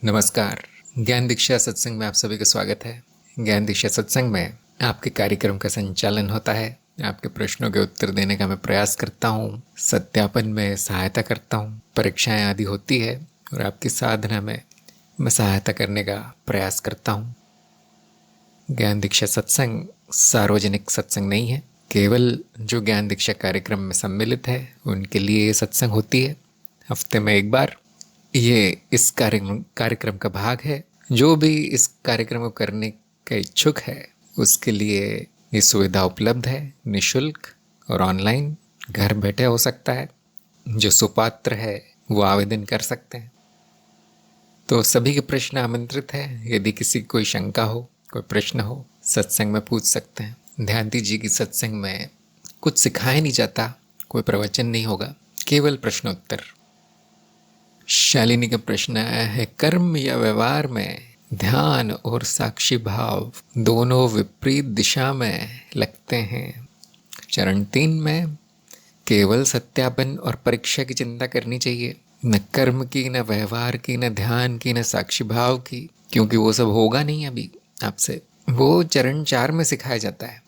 नमस्कार। ज्ञान दीक्षा सत्संग में आप सभी का स्वागत है। ज्ञान दीक्षा सत्संग में आपके कार्यक्रम का संचालन होता है। आपके प्रश्नों के उत्तर देने का मैं प्रयास करता हूँ, सत्यापन में सहायता करता हूँ। परीक्षाएं आदि होती है और आपकी साधना में मैं सहायता करने का प्रयास करता हूँ। ज्ञान दीक्षा सत्संग सार्वजनिक सत्संग नहीं है, केवल जो ज्ञान दीक्षा कार्यक्रम में सम्मिलित है उनके लिए ये सत्संग होती है। हफ्ते में एक बार ये इस कार्यक्रम का भाग है। जो भी इस कार्यक्रम को करने का इच्छुक है उसके लिए ये सुविधा उपलब्ध है, निशुल्क और ऑनलाइन घर बैठे हो सकता है। जो सुपात्र है वो आवेदन कर सकते हैं। तो सभी के प्रश्न आमंत्रित है। यदि किसी कोई शंका हो, कोई प्रश्न हो, सत्संग में पूछ सकते हैं। ध्यान दीजिए कि सत्संग में कुछ सिखाया नहीं जाता, कोई प्रवचन नहीं होगा, केवल प्रश्नोत्तर। शालिनी का प्रश्न आया है, कर्म या व्यवहार में ध्यान और साक्षी भाव दोनों विपरीत दिशा में लगते हैं। चरण 3 में केवल सत्यापन और परीक्षा की चिंता करनी चाहिए, न कर्म की, न व्यवहार की, न ध्यान की, न साक्षी भाव की, क्योंकि वो सब होगा नहीं अभी आपसे। वो चरण 4 में सिखाया जाता है।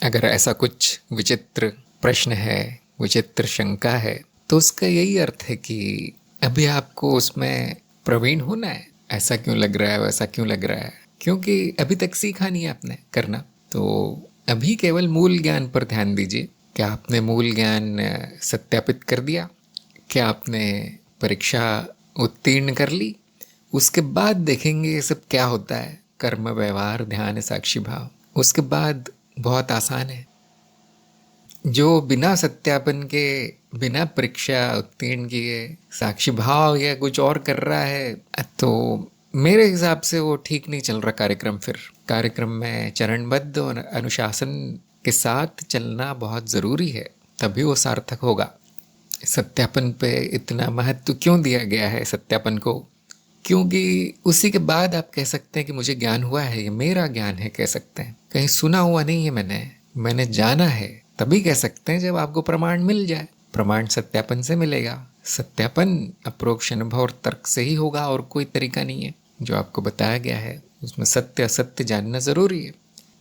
अगर ऐसा कुछ विचित्र प्रश्न है, विचित्र शंका है, तो उसका यही अर्थ है कि अभी आपको उसमें प्रवीण होना है। ऐसा क्यों लग रहा है, वैसा क्यों लग रहा है, क्योंकि अभी तक सीखा नहीं है आपने करना। तो अभी केवल मूल ज्ञान पर ध्यान दीजिए। क्या आपने मूल ज्ञान सत्यापित कर दिया? क्या आपने परीक्षा उत्तीर्ण कर ली? उसके बाद देखेंगे ये सब क्या होता है, कर्म, व्यवहार, ध्यान, साक्षी भाव। उसके बाद बहुत आसान है। जो बिना सत्यापन के, बिना परीक्षा उत्तीर्ण किए साक्षी भाव या कुछ और कर रहा है, तो मेरे हिसाब से वो ठीक नहीं चल रहा कार्यक्रम। फिर कार्यक्रम में चरणबद्ध और अनुशासन के साथ चलना बहुत ज़रूरी है, तभी वो सार्थक होगा। सत्यापन पे इतना महत्व क्यों दिया गया है सत्यापन को? क्योंकि उसी के बाद आप कह सकते हैं कि मुझे ज्ञान हुआ है, ये मेरा ज्ञान है, कह सकते हैं। कहीं सुना हुआ नहीं है मैंने जाना है, तभी कह सकते हैं जब आपको प्रमाण मिल जाए। प्रमाण सत्यापन से मिलेगा। सत्यापन अप्रोक्ष अनुभव और तर्क से ही होगा, और कोई तरीका नहीं है। जो आपको बताया गया है उसमें सत्य असत्य जानना ज़रूरी है।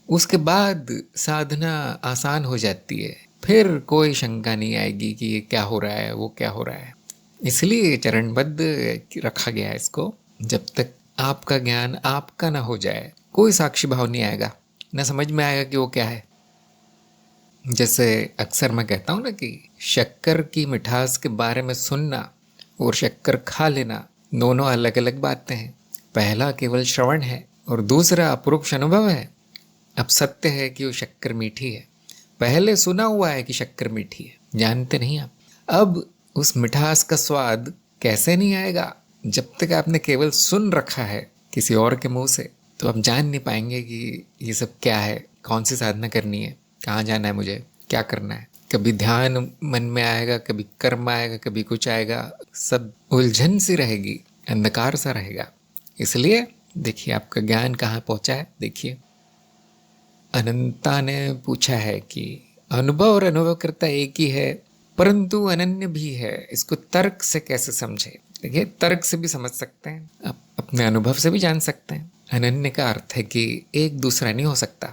उसके बाद साधना आसान हो जाती है। फिर कोई शंका नहीं आएगी कि ये क्या हो रहा है, वो क्या हो रहा है। इसलिए चरणबद्ध रखा गया है इसको। जब तक आपका ज्ञान आपका ना हो जाए, कोई साक्षी भाव नहीं आएगा, ना समझ में आएगा कि वो क्या है। जैसे अक्सर मैं कहता हूँ ना कि शक्कर की मिठास के बारे में सुनना और शक्कर खा लेना दोनों अलग अलग बातें हैं। पहला केवल श्रवण है और दूसरा अपरोक्ष अनुभव है। अब सत्य है कि वो शक्कर मीठी है, पहले सुना हुआ है कि शक्कर मीठी है, जानते नहीं आप। अब उस मिठास का स्वाद कैसे नहीं आएगा जब तक आपने केवल सुन रखा है किसी और के मुंह से। तो आप जान नहीं पाएंगे कि ये सब क्या है, कौन सी साधना करनी है, कहाँ जाना है, मुझे क्या करना है। कभी ध्यान मन में आएगा, कभी कर्म आएगा, कभी कुछ आएगा, सब उलझन सी रहेगी, अंधकार सा रहेगा। इसलिए देखिए आपका ज्ञान कहाँ पहुँचा है। देखिए अनंता ने पूछा है कि अनुभव और अनुभवकर्ता एक ही है परंतु अनन्य भी है, इसको तर्क से कैसे समझे। देखिए तर्क से भी समझ सकते हैं, आप अपने अनुभव से भी जान सकते हैं। अनन्य का अर्थ है कि एक दूसरा नहीं हो सकता।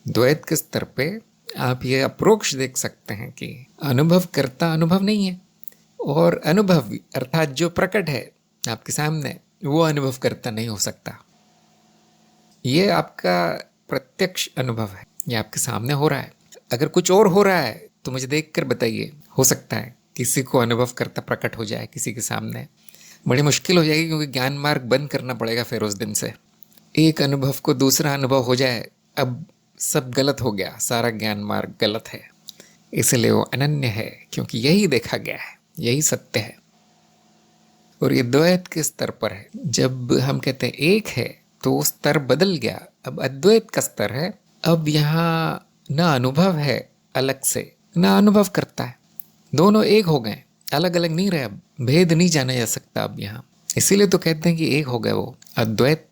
द्वैत के स्तर पे आप ये अप्रोक्ष देख सकते हैं कि अनुभव करता अनुभव नहीं है, और अनुभव अर्थात जो प्रकट है आपके सामने वो अनुभव करता नहीं हो सकता। ये आपका प्रत्यक्ष अनुभव है, ये आपके सामने हो रहा है। अगर कुछ और हो रहा है तो मुझे देख कर बताइए। हो सकता है किसी को अनुभव करता प्रकट हो जाए किसी के सामने, बड़ी मुश्किल हो जाएगी, क्योंकि ज्ञान मार्ग बंद करना पड़ेगा फिर उस दिन से। एक अनुभव को दूसरा अनुभव हो जाए, अब सब गलत हो गया, सारा ज्ञान मार्ग गलत है। इसलिए वो अनन्य है, क्योंकि यही देखा गया है, यही सत्य है। और ये द्वैत के स्तर पर है। जब हम कहते हैं एक है तो स्तर बदल गया, अब अद्वैत का स्तर है। अब यहाँ ना अनुभव है अलग से, ना अनुभव करता है, दोनों एक हो गए, अलग अलग नहीं रहे। अब भेद नहीं जाना जा सकता अब यहाँ। इसीलिए तो कहते हैं कि एक हो गए वो अद्वैत।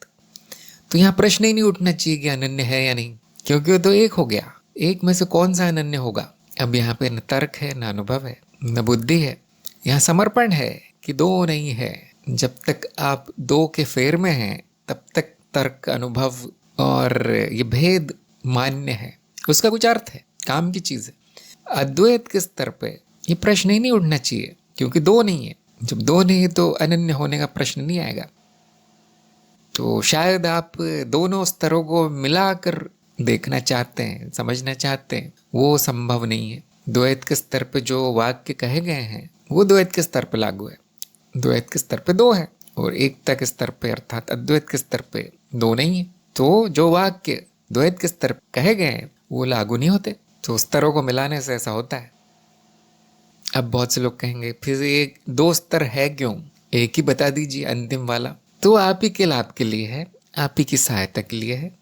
तो यहाँ प्रश्न ही नहीं उठना चाहिए कि अनन्य है या नहीं, क्योंकि वो तो एक हो गया। एक में से कौन सा अनन्य होगा। अब यहाँ पे न तर्क है, न अनुभव है, न बुद्धि है, यहाँ समर्पण है कि दो नहीं है, जब तक आप दो के फेर में हैं तब तक तर्क, अनुभव और ये भेद मान्य है, उसका कुछ अर्थ है, काम की चीज़ है। अद्वैत के स्तर पे ये प्रश्न ही नहीं उठना चाहिए, क्योंकि दो नहीं है। जब दो नहीं है तो अनन्य होने का प्रश्न नहीं आएगा। तो शायद आप दोनों स्तरों को मिलाकर देखना चाहते हैं, समझना चाहते हैं, वो संभव नहीं है। द्वैत के स्तर पे जो वाक्य कहे गए हैं वो द्वैत के स्तर पे लागू है। द्वैत के स्तर पे दो है और एकता के स्तर पे अर्थात अद्वैत के स्तर पे दो नहीं है। तो जो वाक्य द्वैत के स्तर पे कहे गए हैं वो लागू नहीं होते। तो स्तरों को मिलाने से ऐसा होता है। अब बहुत से लोग कहेंगे फिर एक दो स्तर है क्यों, एक ही बता दीजिए अंतिम वाला। तो आप ही के लाभ के लिए है, आप ही की सहायता के लिए है।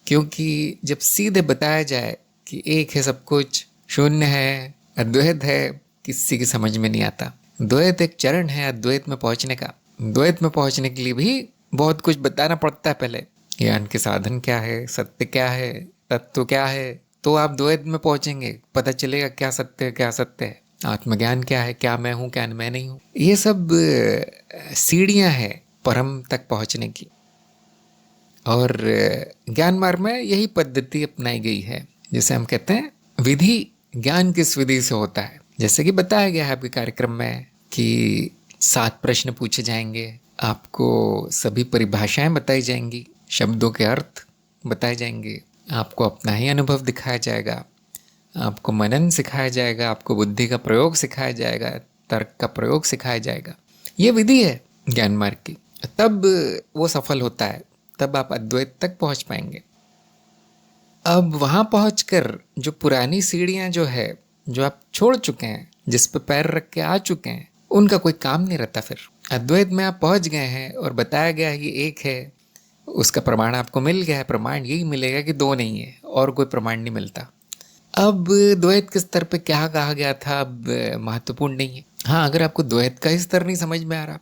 क्योंकि जब सीधे बताया जाए कि एक है सब कुछ, शून्य है, अद्वैत है, किसी की समझ में नहीं आता। द्वैत एक चरण है अद्वैत में पहुंचने का। द्वैत में पहुंचने के लिए भी बहुत कुछ बताना पड़ता है पहले। ज्ञान के साधन क्या है, सत्य क्या है, तत्व क्या है, तो आप द्वैत में पहुंचेंगे, पता चलेगा क्या सत्य है, क्या असत्य है। आत्मज्ञान क्या है, क्या मैं हूँ, क्या मैं नहीं हूँ। ये सब सीढ़ियाँ हैं परम तक पहुँचने की। और ज्ञान मार्ग में यही पद्धति अपनाई गई है। जैसे हम कहते हैं विधि, ज्ञान किस विधि से होता है। जैसे कि बताया गया है आपके कार्यक्रम में कि 7 प्रश्न पूछे जाएंगे, आपको सभी परिभाषाएं बताई जाएंगी, शब्दों के अर्थ बताए जाएंगे, आपको अपना ही अनुभव दिखाया जाएगा, आपको मनन सिखाया जाएगा, आपको बुद्धि का प्रयोग सिखाया जाएगा, तर्क का प्रयोग सिखाया जाएगा। ये विधि है ज्ञान मार्ग की। तब वो सफल होता है, तब आप अद्वैत तक पहुंच पाएंगे। अब वहां पहुंचकर जो पुरानी सीढ़ियां जो है, जो आप छोड़ चुके हैं, जिस पे पैर रख के आ चुके हैं, उनका कोई काम नहीं रहता। फिर अद्वैत में आप पहुंच गए हैं और बताया गया है कि एक है, उसका प्रमाण आपको मिल गया है। प्रमाण यही मिलेगा कि दो नहीं है, और कोई प्रमाण नहीं मिलता। अब द्वैत के स्तर पे क्या कहा गया था अब महत्वपूर्ण नहीं है। हाँ, अगर आपको द्वैत का ही स्तर नहीं समझ में आ रहा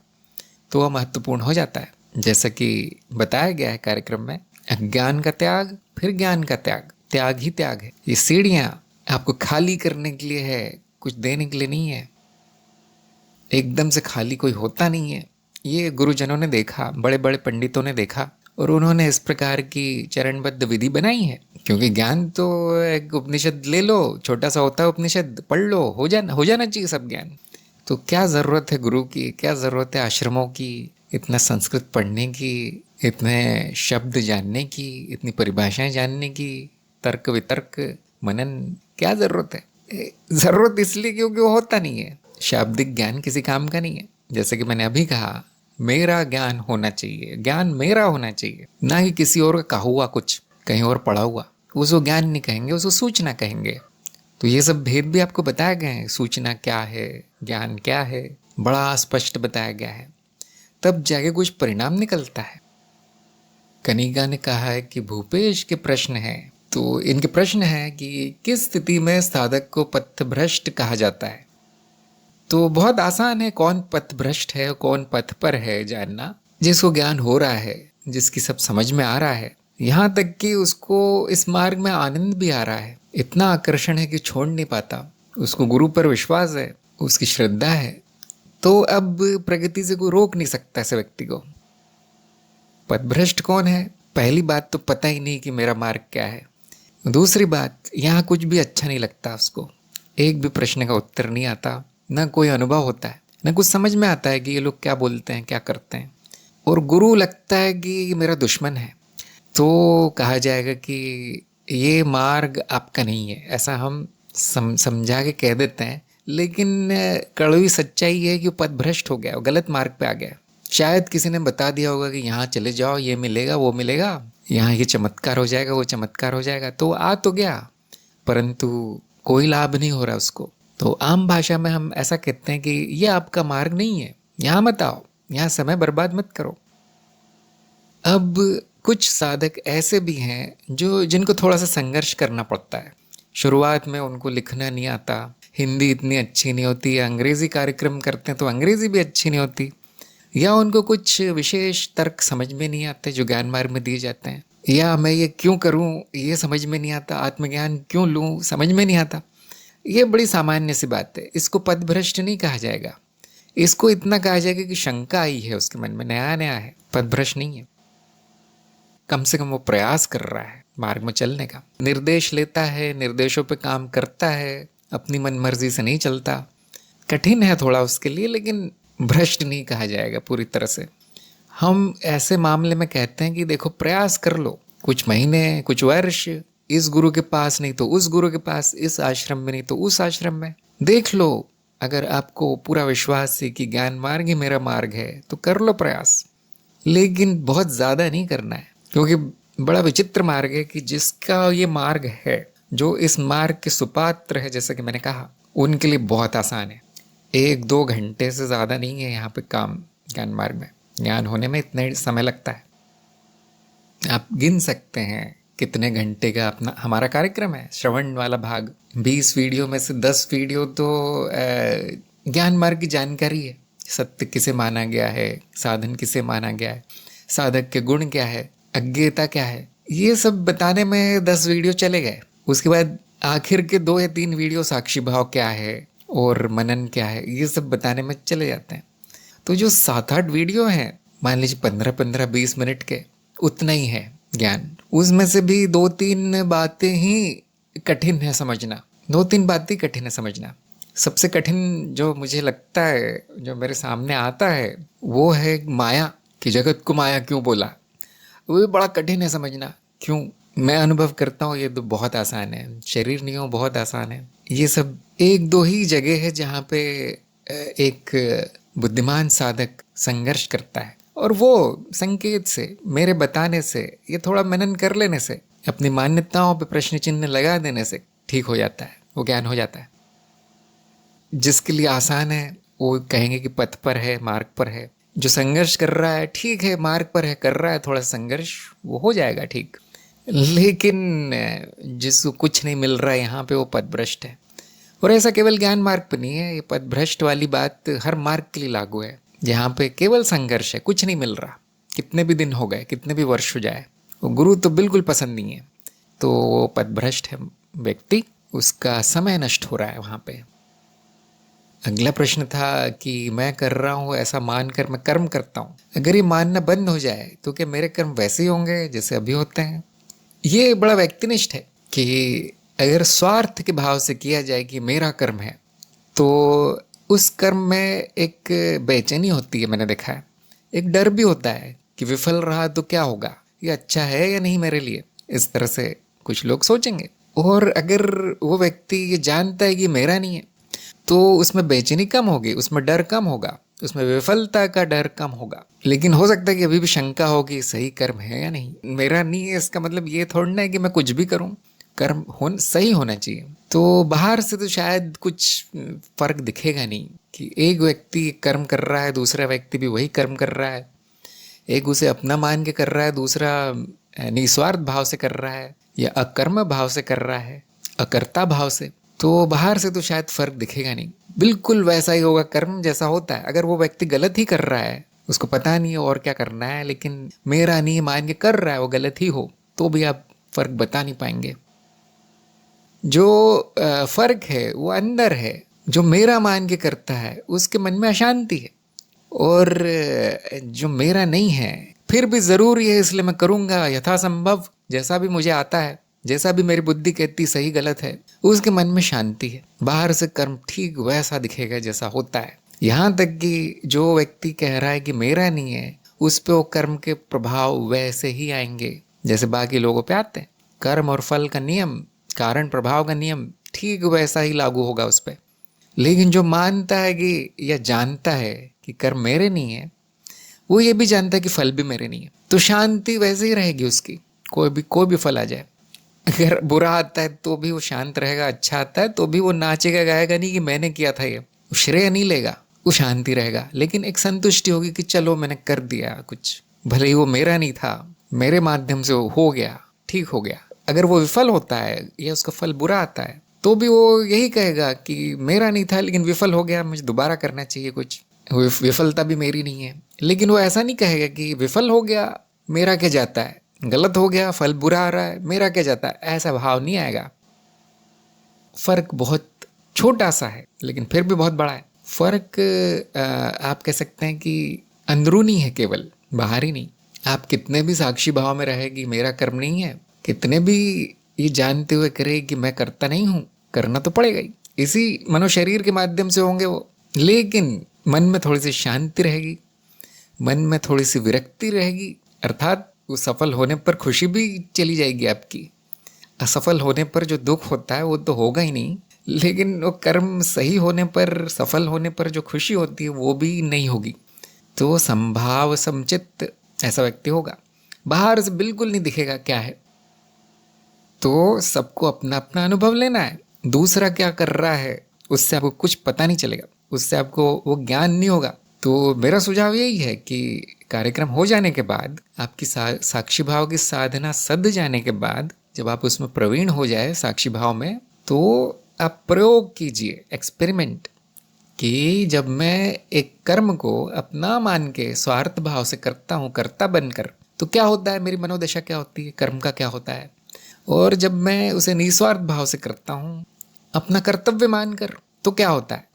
तो वह महत्वपूर्ण हो जाता है। जैसा कि बताया गया है कार्यक्रम में, अज्ञान का त्याग, फिर ज्ञान का त्याग, त्याग ही त्याग है। ये सीढ़ियाँ आपको खाली करने के लिए है, कुछ देने के लिए नहीं है। एकदम से खाली कोई होता नहीं है। ये गुरुजनों ने देखा, बड़े बड़े पंडितों ने देखा, और उन्होंने इस प्रकार की चरणबद्ध विधि बनाई है। क्योंकि ज्ञान तो एक उपनिषद ले लो, छोटा सा होता है उपनिषद, पढ़ लो, हो जाना चाहिए सब ज्ञान। तो क्या ज़रूरत है गुरु की, क्या ज़रूरत है आश्रमों की, इतना संस्कृत पढ़ने की, इतने शब्द जानने की, इतनी परिभाषाएं जानने की, तर्क वितर्क मनन, क्या ज़रूरत है? ज़रूरत इसलिए क्योंकि वो होता नहीं है। शाब्दिक ज्ञान किसी काम का नहीं है। जैसे कि मैंने अभी कहा, मेरा ज्ञान होना चाहिए, ज्ञान मेरा होना चाहिए, ना कि किसी और का कहा हुआ कुछ, कहीं और पढ़ा हुआ। उसको ज्ञान नहीं कहेंगे, उसको सूचना कहेंगे। तो ये सब भेद भी आपको बताया गया है। सूचना क्या है, ज्ञान क्या है, बड़ा स्पष्ट बताया गया है। तब जाके कुछ परिणाम निकलता है। कनिका ने कहा है कि भूपेश के प्रश्न हैं, तो इनके प्रश्न है कि किस स्थिति में साधक को पथभ्रष्ट कहा जाता है। तो बहुत आसान है कौन पथभ्रष्ट है, कौन पथ पर है जानना। जिसको ज्ञान हो रहा है, जिसकी सब समझ में आ रहा है, यहाँ तक कि उसको इस मार्ग में आनंद भी आ रहा है, इतना आकर्षण है कि छोड़ नहीं पाता, उसको गुरु पर विश्वास है, उसकी श्रद्धा है, तो अब प्रगति से कोई रोक नहीं सकता ऐसे व्यक्ति को। पथभ्रष्ट कौन है? पहली बात तो पता ही नहीं कि मेरा मार्ग क्या है। दूसरी बात, यहाँ कुछ भी अच्छा नहीं लगता उसको, एक भी प्रश्न का उत्तर नहीं आता, ना कोई अनुभव होता है, ना कुछ समझ में आता है कि ये लोग क्या बोलते हैं, क्या करते हैं। और गुरु लगता है कि मेरा दुश्मन है, तो कहा जाएगा कि ये मार्ग आपका नहीं है, ऐसा हम समझा के कह देते हैं। लेकिन कड़वी सच्चाई है कि पथभ्रष्ट हो गया, गलत मार्ग पे आ गया। शायद किसी ने बता दिया होगा कि यहाँ चले जाओ, ये मिलेगा, वो मिलेगा, यहाँ ये चमत्कार हो जाएगा, वो चमत्कार हो जाएगा, तो आ तो गया, परंतु कोई लाभ नहीं हो रहा उसको। तो आम भाषा में हम ऐसा कहते हैं कि ये आपका मार्ग नहीं है, यहाँ मत आओ, यहाँ समय बर्बाद मत करो। अब कुछ साधक ऐसे भी हैं जिनको थोड़ा सा संघर्ष करना पड़ता है। शुरुआत में उनको लिखना नहीं आता, हिंदी इतनी अच्छी नहीं होती, या अंग्रेज़ी कार्यक्रम करते हैं तो अंग्रेज़ी भी अच्छी नहीं होती, या उनको कुछ विशेष तर्क समझ में नहीं आते जो ज्ञान मार्ग में दिए जाते हैं, या मैं ये क्यों करूं ये समझ में नहीं आता, आत्मज्ञान क्यों लूं समझ में नहीं आता। ये बड़ी सामान्य सी बात है, इसको पथभ्रष्ट नहीं कहा जाएगा, इसको इतना कहा जाएगा कि शंका आई है उसके मन में, नया नया है, पथभ्रष्ट नहीं है। कम से कम वो प्रयास कर रहा है मार्ग में चलने का, निर्देश लेता है, निर्देशों पे काम करता है, अपनी मन मर्जी से नहीं चलता। कठिन है थोड़ा उसके लिए, लेकिन भ्रष्ट नहीं कहा जाएगा पूरी तरह से। हम ऐसे मामले में कहते हैं कि देखो प्रयास कर लो, कुछ महीने, कुछ वर्ष, इस गुरु के पास नहीं तो उस गुरु के पास, इस आश्रम में नहीं तो उस आश्रम में देख लो। अगर आपको पूरा विश्वास है कि ज्ञान मार्ग ही मेरा मार्ग है तो कर लो प्रयास, लेकिन बहुत ज़्यादा नहीं करना है। क्योंकि बड़ा विचित्र मार्ग है कि जिसका ये मार्ग है, जो इस मार्ग के सुपात्र है, जैसा कि मैंने कहा, उनके लिए बहुत आसान है। 1-2 घंटे से ज़्यादा नहीं है यहाँ पे काम ज्ञान मार्ग में। ज्ञान होने में इतना ही समय लगता है। आप गिन सकते हैं कितने घंटे का अपना हमारा कार्यक्रम है। श्रवण वाला भाग 20 वीडियो में से 10 वीडियो तो ज्ञान मार्ग की जानकारी है। सत्य किसे माना गया है, साधन किसे माना गया है, साधक के गुण क्या है, अज्ञेयता क्या है, ये सब बताने में 10 वीडियो चले गए। उसके बाद आखिर के 2 या 3 वीडियो साक्षी भाव क्या है और मनन क्या है, ये सब बताने में चले जाते हैं। तो जो 7-8 वीडियो हैं, मान लीजिए 15-20 मिनट के, उतना ही है ज्ञान। उसमें से भी 2-3 बातें ही कठिन है समझना, 2-3 बातें कठिन है समझना। सबसे कठिन जो मुझे लगता है, जो मेरे सामने आता है, वो है माया, कि जगत को माया क्यों बोला। वो भी बड़ा कठिन है समझना। क्यों? मैं अनुभव करता हूँ ये तो बहुत आसान है, शरीर नियम बहुत आसान है। ये सब 1-2 ही जगह है जहाँ पे एक बुद्धिमान साधक संघर्ष करता है, और वो संकेत से, मेरे बताने से, ये थोड़ा मनन कर लेने से, अपनी मान्यताओं पे प्रश्न चिन्ह लगा देने से ठीक हो जाता है, वो ज्ञान हो जाता है। जिसके लिए आसान है वो कहेंगे कि पथ पर है, मार्ग पर है। जो संघर्ष कर रहा है, ठीक है, मार्ग पर है, कर रहा है थोड़ा संघर्ष, वो हो जाएगा ठीक। लेकिन जिसको कुछ नहीं मिल रहा है यहाँ पे, वो पथभ्रष्ट है। और ऐसा केवल ज्ञान मार्ग पर नहीं है, ये पथभ्रष्ट वाली बात हर मार्ग के लिए लागू है। जहाँ पे केवल संघर्ष है, कुछ नहीं मिल रहा, कितने भी दिन हो गए, कितने भी वर्ष हो जाए, वो गुरु तो बिल्कुल पसंद नहीं है, तो वो पथभ्रष्ट है व्यक्ति, उसका समय नष्ट हो रहा है वहाँ पे। अगला प्रश्न था कि मैं कर रहा हूँ ऐसा मानकर मैं कर्म करता हूँ, अगर ये मानना बंद हो जाए तो क्या मेरे कर्म वैसे ही होंगे जैसे अभी होते हैं। ये बड़ा व्यक्तिनिष्ठ है कि अगर स्वार्थ के भाव से किया जाए कि मेरा कर्म है, तो उस कर्म में एक बेचैनी होती है, मैंने देखा है। एक डर भी होता है कि विफल रहा तो क्या होगा, ये अच्छा है या नहीं मेरे लिए, इस तरह से कुछ लोग सोचेंगे। और अगर वो व्यक्ति ये जानता है कि मेरा नहीं है, तो उसमें बेचैनी कम होगी, उसमें डर कम होगा, उसमें विफलता का डर कम होगा। लेकिन हो सकता है कि अभी भी शंका होगी सही कर्म है या नहीं, मेरा नहीं है, इसका मतलब ये थोड़ा ना है कि मैं कुछ भी करूं, कर्म सही होना चाहिए। तो बाहर से तो शायद कुछ फर्क दिखेगा नहीं कि एक व्यक्ति कर्म कर रहा है, दूसरा व्यक्ति भी वही कर्म कर रहा है, एक उसे अपना मान के कर रहा है, दूसरा निस्वार्थ भाव से कर रहा है, या अकर्म भाव से कर रहा है, अकर्ता भाव से। तो बाहर से तो शायद फर्क दिखेगा नहीं, बिल्कुल वैसा ही होगा कर्म जैसा होता है। अगर वो व्यक्ति गलत ही कर रहा है, उसको पता नहीं है और क्या करना है, लेकिन मेरा नहीं मान के कर रहा है, वो गलत ही हो, तो भी आप फर्क बता नहीं पाएंगे। जो फर्क है वो अंदर है, जो मेरा मान के करता है उसके मन में अशांति है, और जो मेरा नहीं है फिर भी ज़रूरी है इसलिए मैं करूँगा यथासंभव, जैसा भी मुझे आता है, जैसा भी मेरी बुद्धि कहती सही गलत है, उसके मन में शांति है। बाहर से कर्म ठीक वैसा दिखेगा जैसा होता है। यहाँ तक कि जो व्यक्ति कह रहा है कि मेरा नहीं है, उस पे वो कर्म के प्रभाव वैसे ही आएंगे जैसे बाकी लोगों पे आते हैं। कर्म और फल का नियम, कारण प्रभाव का नियम ठीक वैसा ही लागू होगा उस पर। लेकिन जो मानता है कि या जानता है कि कर्म मेरे नहीं है, वो ये भी जानता है कि फल भी मेरे नहीं है, तो शांति वैसे ही रहेगी उसकी, कोई भी फल आ जाए। अगर बुरा आता है तो भी वो शांत रहेगा, अच्छा आता है तो भी वो नाचेगा गाएगा नहीं कि मैंने किया था, ये श्रेय नहीं लेगा, वो शांति रहेगा। लेकिन एक संतुष्टि होगी कि चलो मैंने कर दिया कुछ, भले ही वो मेरा नहीं था, मेरे माध्यम से वो हो गया, ठीक हो गया। अगर वो विफल होता है या उसका फल बुरा आता है, तो भी वो यही कहेगा कि मेरा नहीं था लेकिन विफल हो गया, मुझे दोबारा करना चाहिए कुछ, विफलता भी मेरी नहीं है। लेकिन वो ऐसा नहीं कहेगा कि विफल हो गया मेरा क्या जाता है, गलत हो गया फल बुरा आ रहा है मेरा क्या जाता है, ऐसा भाव नहीं आएगा। फर्क बहुत छोटा सा है लेकिन फिर भी बहुत बड़ा है। फर्क आप कह सकते हैं कि अंदरूनी है, केवल बाहरी नहीं। आप कितने भी साक्षी भाव में रहे कि मेरा कर्म नहीं है, कितने भी ये जानते हुए करे कि मैं करता नहीं हूँ, करना तो पड़ेगा ही, इसी मनो शरीर के माध्यम से होंगे वो, लेकिन मन में थोड़ी सी शांति रहेगी, मन में थोड़ी सी विरक्ति रहेगी, अर्थात वो सफल होने पर खुशी भी चली जाएगी आपकी। असफल होने पर जो दुख होता है वो तो होगा ही नहीं, लेकिन वो कर्म सही होने पर, सफल होने पर जो खुशी होती है वो भी नहीं होगी। तो संभाव समचित्त ऐसा व्यक्ति होगा, बाहर से बिल्कुल नहीं दिखेगा क्या है। तो सबको अपना अपना अनुभव लेना है, दूसरा क्या कर रहा है उससे आपको कुछ पता नहीं चलेगा, उससे आपको वो ज्ञान नहीं होगा। तो मेरा सुझाव यही है कि कार्यक्रम हो जाने के बाद, आपकी साक्षी भाव की साधना सद जाने के बाद, जब आप उसमें प्रवीण हो जाए साक्षी भाव में, तो आप प्रयोग कीजिए, एक्सपेरिमेंट, कि जब मैं एक कर्म को अपना मान के स्वार्थ भाव से करता हूँ, कर्ता बनकर, तो क्या होता है, मेरी मनोदशा क्या होती है, कर्म का क्या होता है। और जब मैं उसे निस्वार्थ भाव से करता हूँ, अपना कर्तव्य मानकर, तो क्या होता है।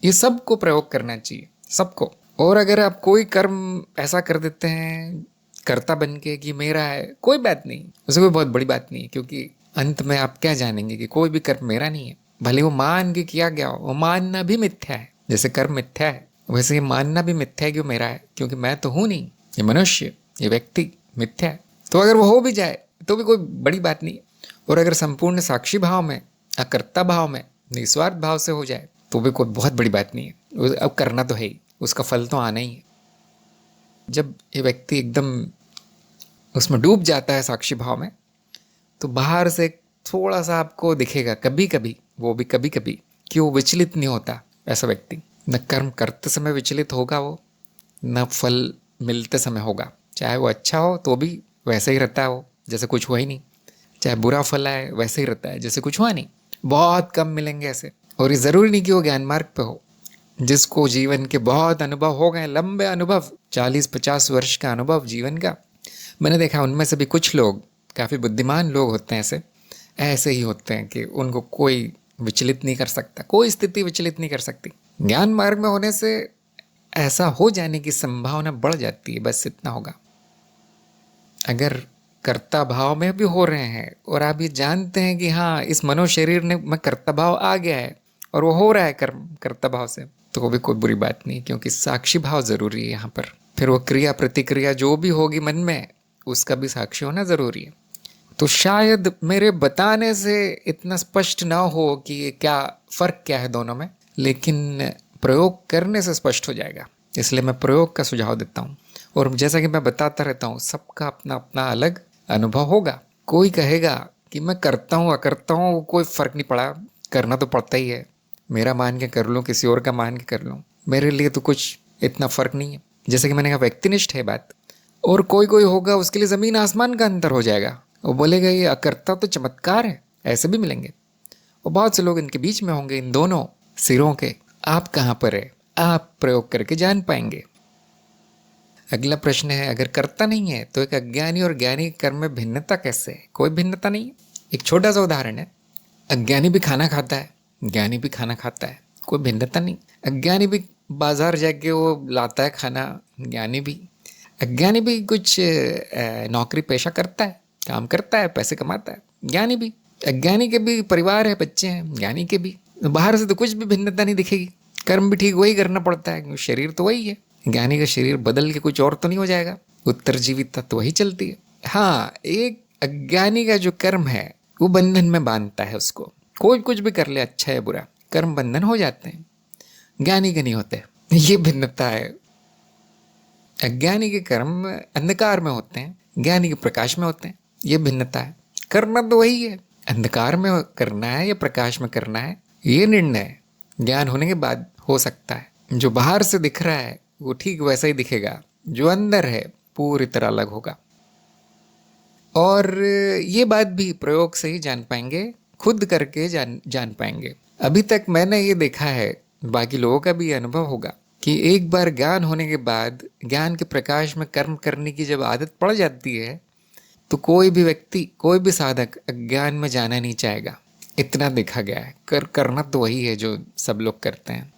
ये सबको प्रयोग करना चाहिए, सबको। और अगर आप कोई कर्म ऐसा कर देते हैं कर्ता बन के कि मेरा है, कोई बात नहीं, उसे कोई बहुत बड़ी बात नहीं है, क्योंकि अंत में आप क्या जानेंगे कि कोई भी कर्म मेरा नहीं है। भले वो मान के किया गया हो, वो मानना भी मिथ्या है। जैसे कर्म मिथ्या है, वैसे ये मानना भी मिथ्या है कि वो मेरा है, क्योंकि मैं तो हूँ नहीं, ये मनुष्य, ये व्यक्ति मिथ्या है। तो अगर वो हो भी जाए तो भी कोई बड़ी बात नहीं है। और अगर संपूर्ण साक्षी भाव में, अकर्ता भाव में, निस्वार्थ भाव से हो जाए तो भी कोई बहुत बड़ी बात नहीं है। अब करना तो है ही, उसका फल तो आना ही है। जब ये व्यक्ति एकदम उसमें डूब जाता है साक्षी भाव में, तो बाहर से थोड़ा सा आपको दिखेगा कभी कभी, वो भी कभी कभी, कि वो विचलित नहीं होता ऐसा व्यक्ति। न कर्म करते समय विचलित होगा वो, न फल मिलते समय होगा। चाहे वो अच्छा हो तो भी वैसे ही रहता है वो, जैसे कुछ हुआ ही नहीं। चाहे बुरा फल आए वैसे ही रहता है, जैसे कुछ हुआ नहीं। बहुत कम मिलेंगे ऐसे। और ये ज़रूरी नहीं कि वो ज्ञान मार्ग पे हो। जिसको जीवन के बहुत अनुभव हो गए, लंबे अनुभव, 40-50 वर्ष का अनुभव जीवन का, मैंने देखा उनमें से भी कुछ लोग, काफ़ी बुद्धिमान लोग होते हैं ऐसे, ऐसे ही होते हैं कि उनको कोई विचलित नहीं कर सकता, कोई स्थिति विचलित नहीं कर सकती। ज्ञान मार्ग में होने से ऐसा हो जाने की संभावना बढ़ जाती है, बस इतना होगा। अगर कर्ता भाव में भी हो रहे हैं और आप ये जानते हैं कि हाँ, इस मनो शरीर में कर्ता भाव आ गया है और वो हो रहा है कर्म कर्ता भाव से, तो वो भी कोई बुरी बात नहीं, क्योंकि साक्षी भाव ज़रूरी है यहाँ पर। फिर वो क्रिया प्रतिक्रिया जो भी होगी मन में, उसका भी साक्षी होना ज़रूरी है। तो शायद मेरे बताने से इतना स्पष्ट ना हो कि ये क्या फ़र्क क्या है दोनों में, लेकिन प्रयोग करने से स्पष्ट हो जाएगा। इसलिए मैं प्रयोग का सुझाव देता हूँ। और जैसा कि मैं बताता रहता हूँ, सबका अपना अपना अलग अनुभव होगा। कोई कहेगा कि मैं करता हूँ अकरता हूँ कोई फ़र्क नहीं पड़ा, करना तो पड़ता ही है, मेरा मान के कर लूँ, किसी और का मान के कर लूँ, मेरे लिए तो कुछ इतना फ़र्क नहीं है। जैसे कि मैंने कहा, व्यक्तिनिष्ठ है बात। और कोई कोई होगा उसके लिए ज़मीन आसमान का अंतर हो जाएगा, वो बोलेगा ये अकर्ता तो चमत्कार है, ऐसे भी मिलेंगे। और बहुत से लोग इनके बीच में होंगे, इन दोनों सिरों के। आप कहाँ पर है, आप प्रयोग करके जान पाएंगे। अगला प्रश्न है, अगर कर्ता नहीं है तो एक अज्ञानी और ज्ञानी कर्म में भिन्नता कैसे है? कोई भिन्नता नहीं है। एक छोटा सा उदाहरण है, अज्ञानी भी खाना खाता है, ज्ञानी भी खाना खाता है, कोई भिन्नता नहीं। अज्ञानी भी बाजार जाके वो लाता है खाना, ज्ञानी भी। अज्ञानी भी कुछ नौकरी पेशा करता है, काम करता है, पैसे कमाता है, ज्ञानी भी। अज्ञानी के भी परिवार है, बच्चे हैं, ज्ञानी के भी। बाहर से तो कुछ भी भिन्नता नहीं दिखेगी, कर्म भी ठीक वही करना पड़ता है, शरीर तो वही है। ज्ञानी का शरीर बदल के कुछ और तो नहीं हो जाएगा, उत्तरजीविता तो वही चलती है। हाँ, एक अज्ञानी का जो कर्म है वो बंधन में बांधता है उसको, कोई कुछ भी कर ले, अच्छा है बुरा, कर्म बंधन हो जाते हैं, ज्ञानी के नहीं होते। ये भिन्नता है। अज्ञानी के कर्म अंधकार में होते हैं, ज्ञानी के प्रकाश में होते हैं, ये भिन्नता है। करना तो वही है, अंधकार में करना है या प्रकाश में करना है, ये निर्णय ज्ञान होने के बाद हो सकता है। जो बाहर से दिख रहा है वो ठीक वैसा ही दिखेगा, जो अंदर है पूरी तरह अलग होगा। और ये बात भी प्रयोग से ही जान पाएंगे, खुद करके जान पाएंगे। अभी तक मैंने ये देखा है, बाकी लोगों का भी अनुभव होगा, कि एक बार ज्ञान होने के बाद, ज्ञान के प्रकाश में कर्म करने की जब आदत पड़ जाती है, तो कोई भी व्यक्ति, कोई भी साधक अज्ञान में जाना नहीं चाहेगा। इतना देखा गया है। करना तो वही है जो सब लोग करते हैं।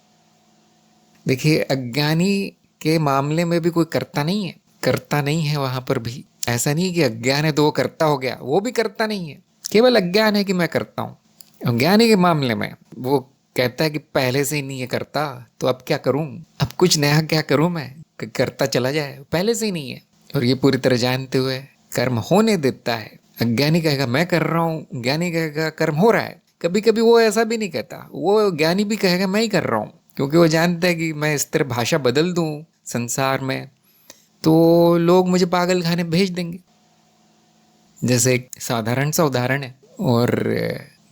देखिए, अज्ञानी के मामले में भी कोई करता नहीं है, करता नहीं है वहां पर भी। ऐसा नहीं है कि अज्ञान है तो वो करता हो गया, वो भी करता नहीं है, केवल अज्ञान है कि मैं करता हूँ। अज्ञानी के मामले में वो कहता है कि पहले से ही नहीं है करता, तो अब क्या करूं, अब कुछ नया क्या करूं मैं, करता चला जाए, पहले से ही नहीं है। और ये पूरी तरह जानते हुए कर्म होने देता है। अज्ञानी कहेगा मैं कर रहा हूँ, ज्ञानी कहेगा कर्म हो रहा है। कभी कभी वो ऐसा भी नहीं कहता, वो ज्ञानी भी कहेगा मैं ही कर रहा हूँ, क्योंकि वो जानता है कि मैं इस तरह भाषा बदल दूँ संसार में तो लोग मुझे पागल खाने भेज देंगे। जैसे एक साधारण सा उदाहरण है और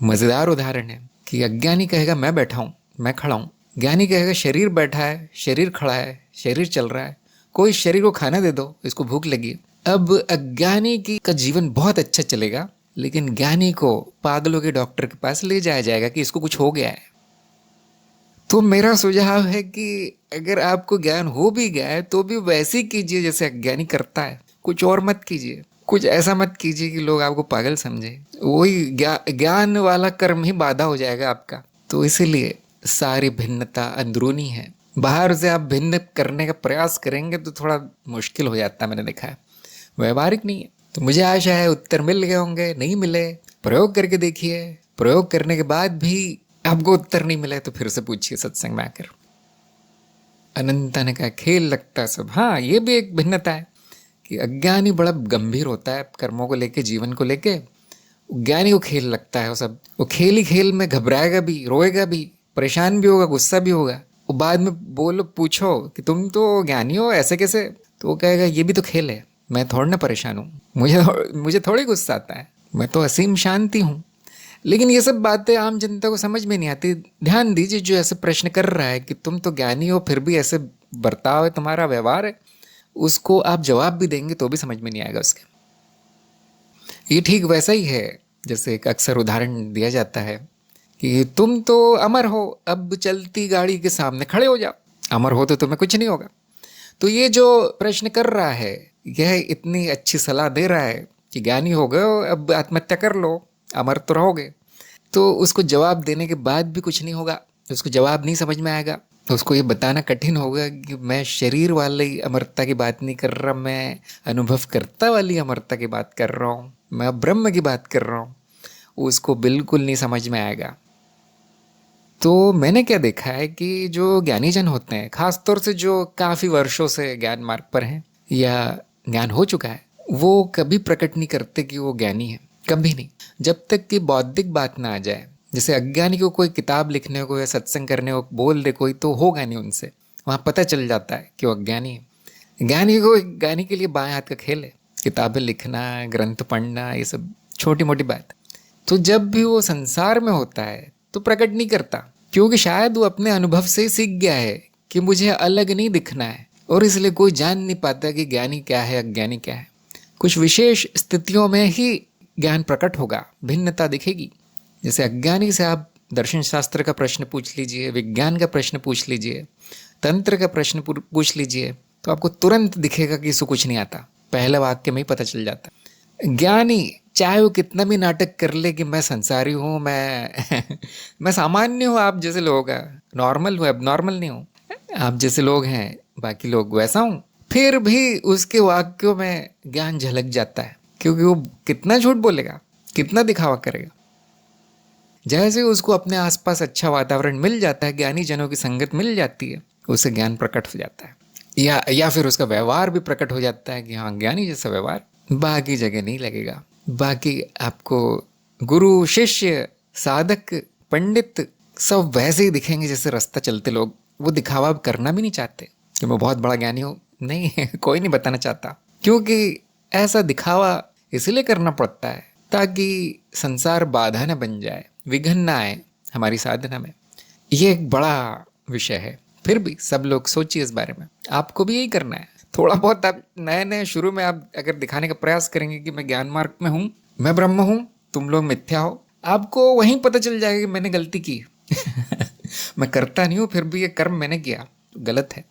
मज़ेदार उदाहरण है कि अज्ञानी कहेगा मैं बैठा हूँ, मैं खड़ा हूँ। ज्ञानी कहेगा शरीर बैठा है, शरीर खड़ा है, शरीर चल रहा है, कोई शरीर को खाना दे दो, इसको भूख लगी है। अब अज्ञानी की का जीवन बहुत अच्छा चलेगा, लेकिन ज्ञानी को पागलों के डॉक्टर के पास ले जाया जाएगा कि इसको कुछ हो गया है। तो मेरा सुझाव है कि अगर आपको ज्ञान हो भी गया है तो भी वैसे ही कीजिए जैसे अज्ञानी करता है, कुछ और मत कीजिए, कुछ ऐसा मत कीजिए कि लोग आपको पागल समझे। वही ज्ञान वाला कर्म ही बाधा हो जाएगा आपका। तो इसीलिए सारी भिन्नता अंदरूनी है। बाहर से आप भिन्न करने का प्रयास करेंगे तो थोड़ा मुश्किल हो जाता है, मैंने देखा है, व्यवहारिक नहीं है। तो मुझे आशा है उत्तर मिल गए होंगे, नहीं मिले प्रयोग करके देखिए, प्रयोग करने के बाद भी आपको उत्तर नहीं मिला है तो फिर से पूछिए सत्संग में आकर। अनंता ने कहा खेल लगता है सब। हाँ, ये भी एक भिन्नता है कि अज्ञानी बड़ा गंभीर होता है कर्मों को लेके, जीवन को लेके। ज्ञानी को खेल लगता है वो सब, वो खेल ही खेल में घबराएगा भी, रोएगा भी, परेशान भी होगा, गुस्सा भी होगा। वो बाद में बोलो, पूछो कि तुम तो ज्ञानी हो, ऐसे कैसे, तो वो कहेगा ये भी तो खेल है, मैं थोड़ा ना परेशान हूँ, मुझे थोड़ी गुस्सा आता है, मैं तो असीम शांति हूँ। लेकिन ये सब बातें आम जनता को समझ में नहीं आती। ध्यान दीजिए, जो ऐसे प्रश्न कर रहा है कि तुम तो ज्ञानी हो फिर भी ऐसे बर्ताव है, तुम्हारा व्यवहार है, उसको आप जवाब भी देंगे तो भी समझ में नहीं आएगा उसके। ये ठीक वैसा ही है जैसे एक अक्सर उदाहरण दिया जाता है कि तुम तो अमर हो, अब चलती गाड़ी के सामने खड़े हो जाओ, अमर हो तो तुम्हें कुछ नहीं होगा। तो ये जो प्रश्न कर रहा है, यह इतनी अच्छी सलाह दे रहा है कि ज्ञानी हो गए, अब आत्महत्या कर लो, अमर तो रहोगे। तो उसको जवाब देने के बाद भी कुछ नहीं होगा, उसको जवाब नहीं समझ में आएगा। तो उसको ये बताना कठिन होगा कि मैं शरीर वाली अमरता की बात नहीं कर रहा, मैं अनुभव करता वाली अमरता की बात कर रहा हूँ, मैं ब्रह्म की बात कर रहा हूँ। उसको बिल्कुल नहीं समझ में आएगा। तो मैंने क्या देखा है कि जो ज्ञानी जन होते हैं, खासतौर से जो काफ़ी वर्षों से ज्ञान मार्ग पर हैं या ज्ञान हो चुका है, वो कभी प्रकट नहीं करते कि वो ज्ञानी है, कभी नहीं, जब तक कि बौद्धिक बात ना आ जाए। जैसे अज्ञानी को कोई किताब लिखने को या सत्संग करने को बोल दे कोई, तो होगा नहीं उनसे, वहाँ पता चल जाता है कि वो अज्ञानी है। ज्ञानी के लिए बाएं हाथ का खेल है, किताबें लिखना, ग्रंथ पढ़ना, ये सब छोटी मोटी बात। तो जब भी वो संसार में होता है तो प्रकट नहीं करता, क्योंकि शायद वो अपने अनुभव से सीख गया है कि मुझे अलग नहीं दिखना है, और इसलिए कोई जान नहीं पाता कि ज्ञानी क्या है, अज्ञानी क्या है। कुछ विशेष स्थितियों में ही ज्ञान प्रकट होगा, भिन्नता दिखेगी। जैसे अज्ञानी से आप दर्शन शास्त्र का प्रश्न पूछ लीजिए, विज्ञान का प्रश्न पूछ लीजिए, तंत्र का प्रश्न पूछ लीजिए, तो आपको तुरंत दिखेगा कि इसको कुछ नहीं आता, पहले वाक्य में ही पता चल जाता। ज्ञानी चाहे वो कितना भी नाटक कर ले कि मैं संसारी हूँ, मैं मैं सामान्य हूँ, आप जैसे लोग हैं, नॉर्मल हूँ, अब नॉर्मल नहीं हूँ, आप जैसे लोग हैं बाकी लोग वैसा हूँ, फिर भी उसके वाक्यों में ज्ञान झलक जाता है, क्योंकि वो कितना झूठ बोलेगा, कितना दिखावा करेगा। जैसे उसको अपने आसपास अच्छा वातावरण मिल जाता है, ज्ञानी जनों की संगत मिल जाती है, उसे ज्ञान प्रकट हो जाता है, या फिर उसका व्यवहार भी प्रकट हो जाता है कि हाँ, ज्ञानी जैसा व्यवहार बाकी जगह नहीं लगेगा। बाकी आपको गुरु, शिष्य, साधक, पंडित सब वैसे ही दिखेंगे जैसे रास्ता चलते लोग। वो दिखावा करना भी नहीं चाहते कि मैं बहुत बड़ा ज्ञानी हूँ, नहीं कोई नहीं बताना चाहता, क्योंकि ऐसा दिखावा इसलिए करना पड़ता है ताकि संसार बाधा न बन जाए, विघ्न ना आए हमारी साधना में। ये एक बड़ा विषय है। फिर भी सब लोग सोचिए इस बारे में, आपको भी यही करना है। थोड़ा बहुत आप नए शुरू में आप अगर दिखाने का प्रयास करेंगे कि मैं ज्ञान मार्ग में हूँ, मैं ब्रह्म हूँ, तुम लोग मिथ्या हो, आपको वहीं पता चल जाएगा कि मैंने गलती की मैं करता नहीं हूँ, फिर भी ये कर्म मैंने किया तो गलत है।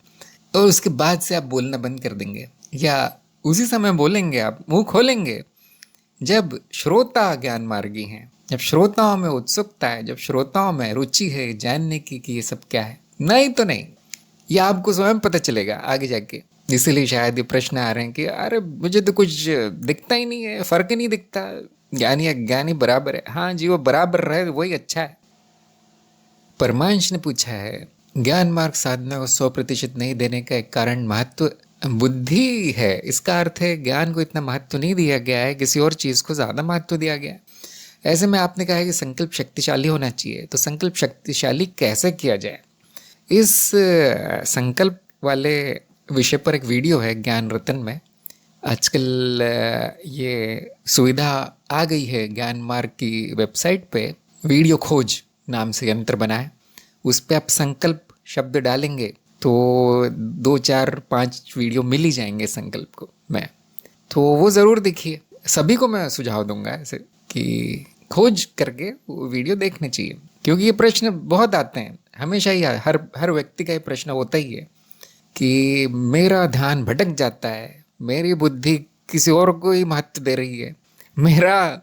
और उसके बाद से आप बोलना बंद कर देंगे, या उसी समय बोलेंगे, आप मुंह खोलेंगे जब श्रोता ज्ञान मार्गी हैं, जब श्रोताओं में उत्सुकता है, जब श्रोताओं में रुचि है जानने की कि ये सब क्या है। नहीं तो नहीं, ये आपको स्वयं पता चलेगा आगे जाके। इसीलिए शायद ये प्रश्न आ रहे हैं कि अरे मुझे तो कुछ दिखता ही नहीं है, फर्क ही नहीं दिखता, ज्ञानी अज्ञानी बराबर है। हाँ जी, वो बराबर रहे वही अच्छा है। परमांश ने पूछा है, ज्ञान मार्ग साधना को 100% नहीं देने का एक कारण महत्व बुद्धि है। इसका अर्थ है ज्ञान को इतना महत्व नहीं दिया गया है, किसी और चीज को ज्यादा महत्व दिया गया है। ऐसे में आपने कहा है कि संकल्प शक्तिशाली होना चाहिए, तो संकल्प शक्तिशाली कैसे किया जाए? इस संकल्प वाले विषय पर एक वीडियो है ज्ञान रतन में। आजकल ये सुविधा आ गई है, ज्ञान मार्ग की वेबसाइट पे वीडियो खोज नाम से यंत्र बना है। उस पे आप संकल्प शब्द डालेंगे तो 2 4 5 वीडियो मिल ही जाएंगे संकल्प को मैं, तो वो ज़रूर देखिए। सभी को मैं सुझाव दूंगा ऐसे कि खोज करके वो वीडियो देखने चाहिए, क्योंकि ये प्रश्न बहुत आते हैं हमेशा ही। हर व्यक्ति का ये प्रश्न होता ही है कि मेरा ध्यान भटक जाता है, मेरी बुद्धि किसी और को ही महत्व दे रही है, मेरा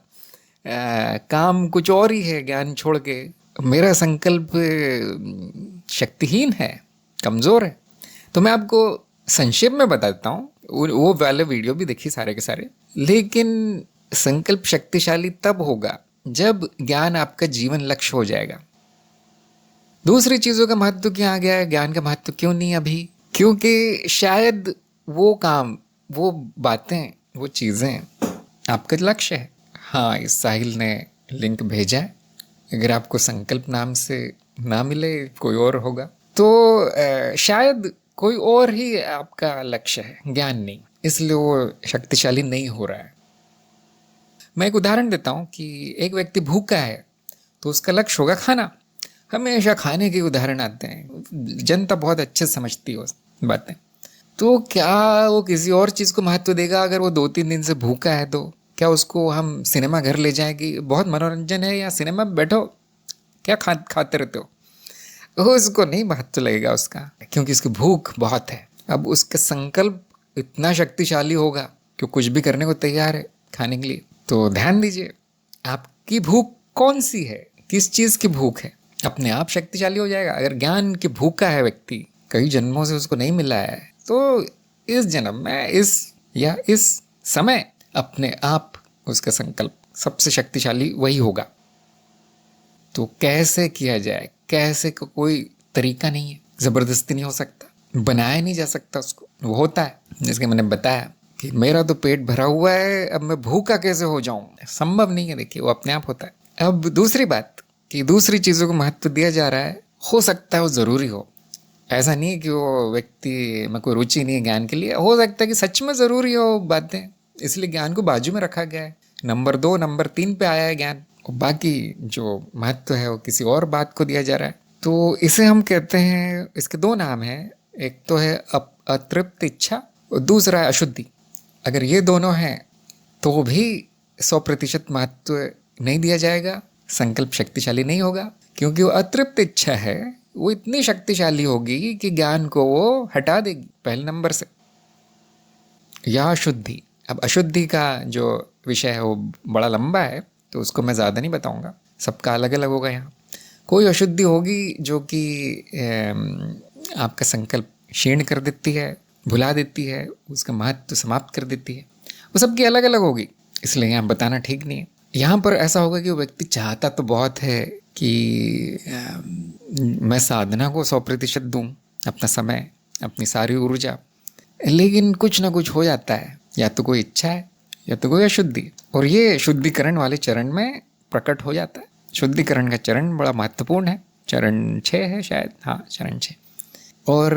काम कुछ और ही है ज्ञान छोड़ के, मेरा संकल्प शक्तिहीन है, कमज़ोर है। तो मैं आपको संक्षेप में बताता हूँ, वो वाले वीडियो भी देखिए सारे के सारे। लेकिन संकल्प शक्तिशाली तब होगा जब ज्ञान आपका जीवन लक्ष्य हो जाएगा। दूसरी चीज़ों का महत्व क्यों आ गया है, ज्ञान का महत्व क्यों नहीं अभी? क्योंकि शायद वो काम, वो बातें, वो चीज़ें आपका लक्ष्य है। हाँ, इस साहिल ने लिंक भेजा है। अगर आपको संकल्प नाम से ना मिले, कोई और होगा, तो शायद कोई और ही आपका लक्ष्य है, ज्ञान नहीं, इसलिए वो शक्तिशाली नहीं हो रहा है। मैं एक उदाहरण देता हूँ कि एक व्यक्ति भूखा है तो उसका लक्ष्य होगा खाना। हमेशा खाने के उदाहरण आते हैं, जनता बहुत अच्छे समझती है बातें। तो क्या वो किसी और चीज़ को महत्व देगा? अगर वो 2-3 दिन से भूखा है तो क्या उसको हम सिनेमा घर ले जाएं कि बहुत मनोरंजन है, या सिनेमा में बैठो, क्या खाते रहते हो? उसको नहीं महत्व लगेगा उसका, क्योंकि उसकी भूख बहुत है। अब उसका संकल्प इतना शक्तिशाली होगा कि कुछ भी करने को तैयार है खाने के लिए। तो ध्यान दीजिए, आपकी भूख कौन सी है, किस चीज़ की भूख है, अपने आप शक्तिशाली हो जाएगा। अगर ज्ञान की भूखा है व्यक्ति, कई जन्मों से उसको नहीं मिला है, तो इस जन्म में इस समय अपने आप उसका संकल्प सबसे शक्तिशाली वही होगा। तो कैसे किया जाए, कैसे का कोई तरीका नहीं है, ज़बरदस्ती नहीं हो सकता, बनाया नहीं जा सकता उसको, वो होता है। जैसे मैंने बताया कि मेरा तो पेट भरा हुआ है, अब मैं भूखा कैसे हो जाऊं, संभव नहीं है। देखिए, वो अपने आप होता है। अब दूसरी बात कि दूसरी चीज़ों को महत्व दिया जा रहा है, हो सकता है वो ज़रूरी हो, ऐसा नहीं है कि वो व्यक्ति में कोई रुचि नहीं है ज्ञान के लिए। हो सकता है कि सच में ज़रूरी हो बातें, इसलिए ज्ञान को बाजू में रखा गया है, नंबर 2 नंबर 3 पे आया है ज्ञान, और बाकी जो महत्व है वो किसी और बात को दिया जा रहा है। तो इसे हम कहते हैं, इसके 2 नाम हैं, एक तो है अतृप्त इच्छा और दूसरा है अशुद्धि। अगर ये दोनों हैं तो भी 100% महत्व नहीं दिया जाएगा, संकल्प शक्तिशाली नहीं होगा, क्योंकि वो अतृप्त इच्छा है, वो इतनी शक्तिशाली होगी कि ज्ञान को वो हटा देगी पहले नंबर से। या अशुद्धि। अब अशुद्धि का जो विषय है वो बड़ा लंबा है, तो उसको मैं ज़्यादा नहीं बताऊंगा, सबका अलग अलग होगा। यहाँ कोई अशुद्धि होगी जो कि आपका संकल्प क्षीण कर देती है, भुला देती है, उसका महत्व समाप्त कर देती है, वो सबकी अलग अलग होगी, इसलिए यहाँ बताना ठीक नहीं है। यहाँ पर ऐसा होगा कि वो व्यक्ति चाहता तो बहुत है कि मैं साधना को 100% दूँ, अपना समय, अपनी सारी ऊर्जा, लेकिन कुछ ना कुछ हो जाता है, या तो कोई इच्छा है या तो कोई अशुद्धि, और ये शुद्धिकरण वाले चरण में प्रकट हो जाता है। शुद्धिकरण का चरण बड़ा महत्वपूर्ण है, चरण 6 है शायद, हाँ चरण 6। और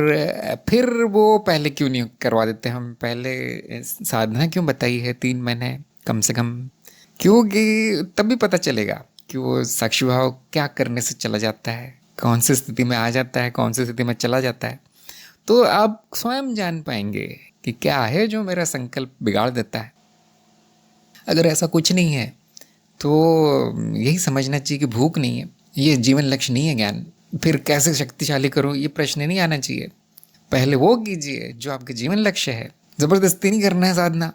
फिर वो पहले क्यों नहीं करवा देते, हम पहले साधना क्यों बताई है 3 महीने कम से कम, क्योंकि तभी पता चलेगा कि वो साक्षी भाव क्या करने से चला जाता है, कौन सी स्थिति में आ जाता है, कौन सी स्थिति में चला जाता है। तो आप स्वयं जान पाएंगे कि क्या है जो मेरा संकल्प बिगाड़ देता है। अगर ऐसा कुछ नहीं है तो यही समझना चाहिए कि भूख नहीं है, ये जीवन लक्ष्य नहीं है ज्ञान। फिर कैसे शक्तिशाली करूँ, ये प्रश्न नहीं आना चाहिए। पहले वो कीजिए जो आपके जीवन लक्ष्य है, ज़बरदस्ती नहीं करना है साधना।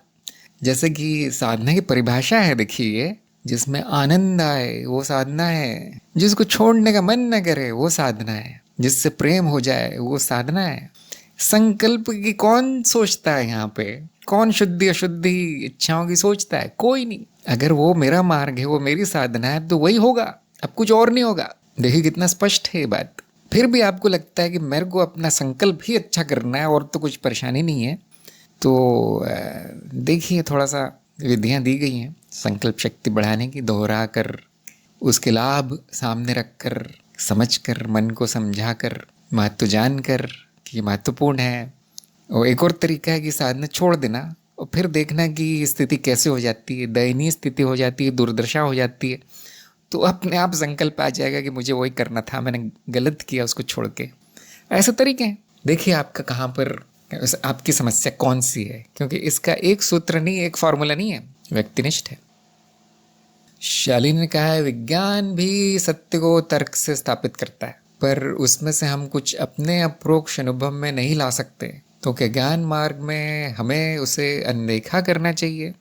जैसे कि साधना की परिभाषा है, देखिए, जिसमें आनंद आए वो साधना है, जिसको छोड़ने का मन न करे वो साधना है। जिससे प्रेम हो जाए, वो साधना है। संकल्प की कौन सोचता है यहाँ पे? कौन शुद्धि अशुद्धि इच्छाओं की सोचता है? कोई नहीं। अगर वो मेरा मार्ग है, वो मेरी साधना है, तो वही होगा, अब कुछ और नहीं होगा। देखिए कितना स्पष्ट है ये बात। फिर भी आपको लगता है कि मेरे को अपना संकल्प ही अच्छा करना है और तो कुछ परेशानी नहीं है, तो देखिए थोड़ा सा विधियाँ दी गई हैं संकल्प शक्ति बढ़ाने की, दोहरा कर, उसके लाभ सामने रख कर, समझ कर, मन को समझा कर, महत्व जान कर कि महत्वपूर्ण है। और एक और तरीका है कि साधना छोड़ देना और फिर देखना कि स्थिति कैसे हो जाती है, दयनीय स्थिति हो जाती है, दुर्दशा हो जाती है, तो अपने आप संकल्प आ जाएगा कि मुझे वही करना था, मैंने गलत किया उसको छोड़ के। ऐसे तरीके हैं। देखिए आपका कहाँ पर, आपकी समस्या कौन सी है, क्योंकि इसका एक सूत्र नहीं, एक फॉर्मूला नहीं है, व्यक्तिनिष्ठ है। शालिनी ने कहा है विज्ञान भी सत्य को तर्क से स्थापित करता है, पर उसमें से हम कुछ अपने अप्रोक्ष अनुभव में नहीं ला सकते, तो क्या ज्ञान मार्ग में हमें उसे अनदेखा करना चाहिए?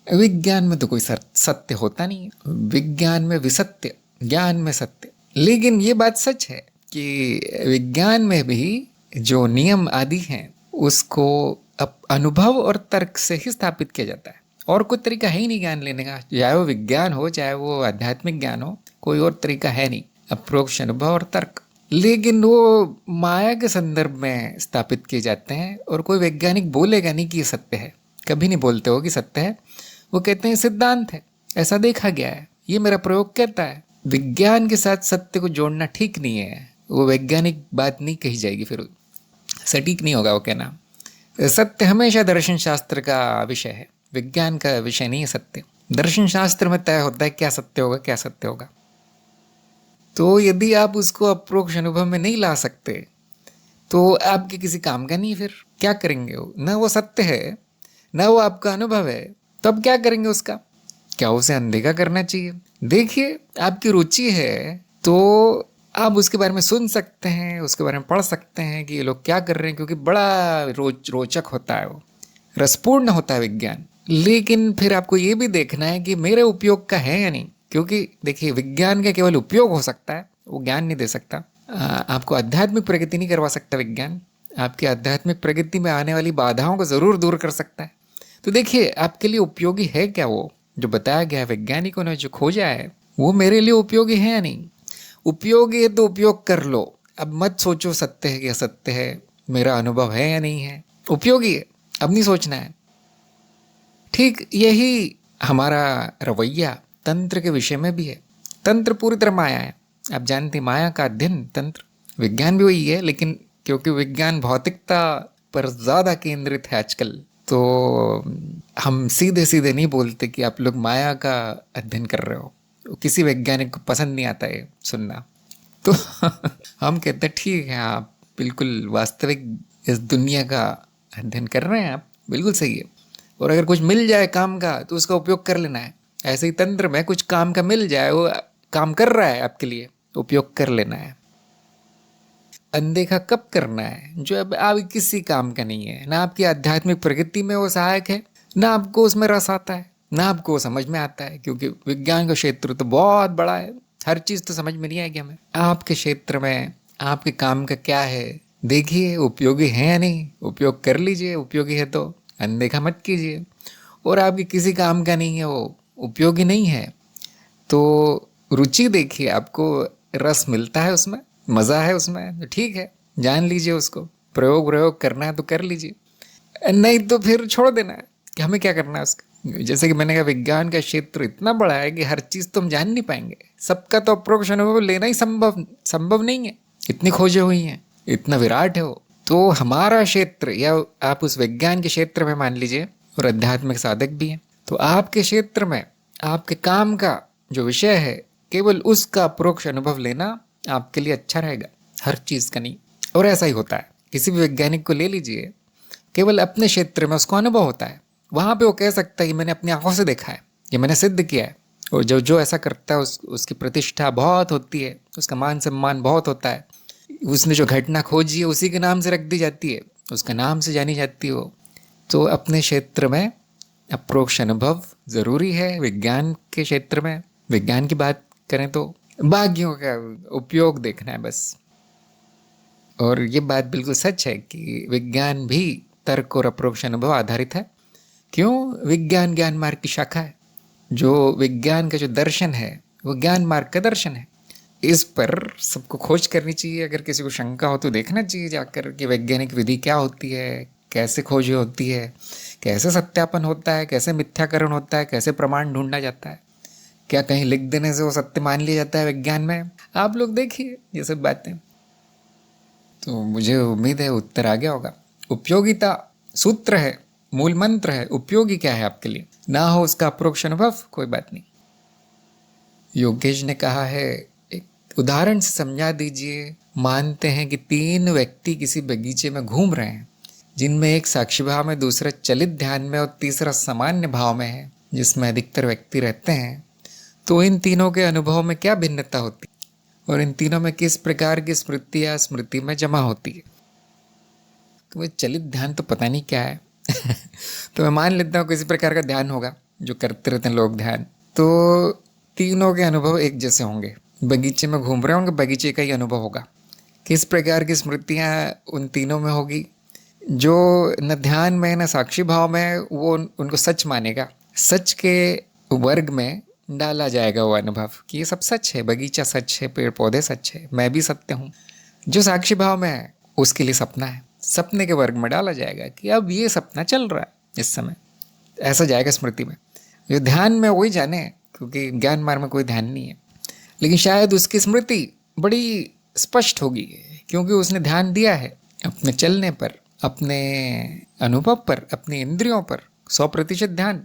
विज्ञान में तो कोई सत्य होता नहीं है, विज्ञान में विसत्य, ज्ञान में सत्य। लेकिन ये बात सच है कि विज्ञान में भी जो नियम आदि हैं उसको अनुभव और तर्क से ही स्थापित किया जाता है, और कोई तरीका है ही नहीं ज्ञान लेने का। चाहे वो विज्ञान हो, चाहे वो आध्यात्मिक ज्ञान हो, कोई और तरीका है नहीं, अप्रोक्ष अनुभव और तर्क। लेकिन वो माया के संदर्भ में स्थापित किए जाते हैं, और कोई वैज्ञानिक बोलेगा नहीं कि ये सत्य है, कभी नहीं बोलते हो कि सत्य है। वो कहते हैं सिद्धांत है, ऐसा देखा गया है, ये मेरा प्रयोग कहता है। विज्ञान के साथ सत्य को जोड़ना ठीक नहीं है, वो वैज्ञानिक बात नहीं कही जाएगी, फिर सटीक नहीं होगा वो कहना। सत्य हमेशा दर्शन शास्त्र का विषय है, विज्ञान का विषय नहीं है सत्य। दर्शन शास्त्र में तय होता है क्या सत्य होगा, क्या सत्य होगा। तो यदि आप उसको अप्रोक्ष अनुभव में नहीं ला सकते तो आपके किसी काम का नहीं, फिर क्या करेंगे? वो ना वो सत्य है, ना वो आपका अनुभव है, तब क्या करेंगे उसका? क्या उसे अनदेखा करना चाहिए? देखिए आपकी रुचि है तो आप उसके बारे में सुन सकते हैं, उसके बारे में पढ़ सकते हैं कि ये लोग क्या कर रहे हैं, क्योंकि बड़ा रोचक होता है, वो रसपूर्ण होता है विज्ञान। लेकिन फिर आपको ये भी देखना है कि मेरे उपयोग का है या नहीं, क्योंकि देखिए विज्ञान का केवल उपयोग हो सकता है, वो ज्ञान नहीं दे सकता। आपको आध्यात्मिक प्रगति नहीं करवा सकता विज्ञान, आपकी आध्यात्मिक प्रगति में आने वाली बाधाओं को ज़रूर दूर कर सकता है। तो देखिए आपके लिए उपयोगी है क्या, वो जो बताया गया है वैज्ञानिकों ने जो खोजा है, वो मेरे लिए उपयोगी है या नहीं? उपयोगी है तो उपयोग कर लो, अब मत सोचो सत्य है कि असत्य है, मेरा अनुभव है या नहीं है। उपयोगी है, अब नहीं सोचना है। ठीक यही हमारा रवैया तंत्र के विषय में भी है। तंत्र पूरी तरह माया है, आप जानते हैं, माया का अध्ययन तंत्र। विज्ञान भी वही है, लेकिन क्योंकि विज्ञान भौतिकता पर ज़्यादा केंद्रित है आजकल, तो हम सीधे सीधे नहीं बोलते कि आप लोग माया का अध्ययन कर रहे हो, किसी वैज्ञानिक को पसंद नहीं आता है सुनना। तो हम कहते हैं ठीक है, आप बिल्कुल वास्तविक इस दुनिया का अध्ययन कर रहे हैं, आप बिल्कुल सही है। और अगर कुछ मिल जाए काम का तो उसका उपयोग कर लेना है। ऐसे ही तंत्र में कुछ काम का मिल जाए, वो काम कर रहा है आपके लिए, तो उपयोग कर लेना है। अनदेखा कब करना है? जो अब आप किसी काम का नहीं है, ना आपकी आध्यात्मिक प्रगति में वो सहायक है, ना आपको उसमें रस आता है, ना आपको समझ में आता है, क्योंकि विज्ञान का क्षेत्र तो बहुत बड़ा है, हर चीज़ तो समझ में नहीं आएगी हमें। आपके क्षेत्र में आपके काम का क्या है, देखिए उपयोगी है या नहीं, उपयोग कर लीजिए, उपयोगी है तो अनदेखा मत कीजिए। और आपके किसी काम का नहीं है, वो उपयोगी नहीं है, तो रुचि देखिए, आपको रस मिलता है उसमें, मज़ा है उसमें, तो ठीक है, जान लीजिए उसको। प्रयोग करना है तो कर लीजिए, नहीं तो फिर छोड़ देना है कि हमें क्या करना है उसका। जैसे कि मैंने कहा विज्ञान का क्षेत्र इतना बड़ा है कि हर चीज़ तो हम जान नहीं पाएंगे, सबका तो अप्रोक्ष अनुभव लेना ही संभव नहीं है, इतनी खोजें हुई हैं, इतना विराट है वो। तो हमारा क्षेत्र, या आप उस विज्ञान के क्षेत्र में मान लीजिए, और आध्यात्मिक साधक भी हैं, तो आपके क्षेत्र में आपके काम का जो विषय है, केवल उसका अप्रोक्ष अनुभव लेना आपके लिए अच्छा रहेगा, हर चीज़ का नहीं। और ऐसा ही होता है, किसी भी वैज्ञानिक को ले लीजिए, केवल अपने क्षेत्र में उसको अनुभव होता है, वहाँ पे वो कह सकता है कि मैंने अपनी आंखों से देखा है, ये मैंने सिद्ध किया है। और जो ऐसा करता है उसकी प्रतिष्ठा बहुत होती है, उसका मान सम्मान बहुत होता है, उसने जो घटना खोजी है उसी के नाम से रख दी जाती है, उसका नाम से जानी जाती है वो। तो अपने क्षेत्र में अप्रोक्ष अनुभव ज़रूरी है। विज्ञान के क्षेत्र में, विज्ञान की बात करें तो बाकियों का उपयोग देखना है बस। और ये बात बिल्कुल सच है कि विज्ञान भी तर्क और अप्रोक्ष अनुभव आधारित है। क्यों? विज्ञान ज्ञान मार्ग की शाखा है। जो विज्ञान का जो दर्शन है वो ज्ञान मार्ग का दर्शन है। इस पर सबको खोज करनी चाहिए। अगर किसी को शंका हो तो देखना चाहिए जाकर कि वैज्ञानिक विधि क्या होती है, कैसे खोज होती है, कैसे सत्यापन होता है, कैसे मिथ्याकरण होता है, कैसे प्रमाण ढूंढा जाता है। क्या कहीं लिख देने से वो सत्य मान लिया जाता है विज्ञान में? आप लोग देखिए ये सब बातें। तो मुझे उम्मीद है उत्तर आ गया होगा। उपयोगिता सूत्र है, मूल मंत्र है। उपयोगी क्या है आपके लिए? ना हो उसका अप्रोक्ष अनुभव, कोई बात नहीं। योगेश ने कहा है, एक उदाहरण से समझा दीजिए। मानते हैं कि 3 व्यक्ति किसी बगीचे में घूम रहे हैं, जिनमें एक साक्षी भाव में, दूसरा चलित ध्यान में और तीसरा सामान्य भाव में है, जिसमें अधिकतर व्यक्ति रहते हैं। तो इन तीनों के अनुभव में क्या भिन्नता होती है और इन तीनों में किस प्रकार की स्मृति या स्मृति में जमा होती है? तो वो चलित ध्यान तो पता नहीं क्या है। तो मैं मान लेता हूँ किसी प्रकार का ध्यान होगा जो करते रहते हैं लोग ध्यान। तो तीनों के अनुभव एक जैसे होंगे। बगीचे में घूम रहे होंगे, बगीचे का ही अनुभव होगा। किस प्रकार की स्मृतियाँ उन तीनों में होगी? जो न ध्यान में न साक्षी भाव में, वो उनको सच मानेगा। सच के वर्ग में डाला जाएगा वो अनुभव कि ये सब सच है, बगीचा सच है, पेड़ पौधे सच है, मैं भी सत्य हूँ। जो साक्षी भाव में है उसके लिए सपना है, सपने के वर्ग में डाला जाएगा कि अब ये सपना चल रहा है इस समय, ऐसा जाएगा स्मृति में। जो ध्यान में वही जाने, क्योंकि ज्ञान मार्ग में कोई ध्यान नहीं है। लेकिन शायद उसकी स्मृति बड़ी स्पष्ट होगी क्योंकि उसने ध्यान दिया है अपने चलने पर, अपने अनुभव पर, अपनी इंद्रियों पर 100% ध्यान।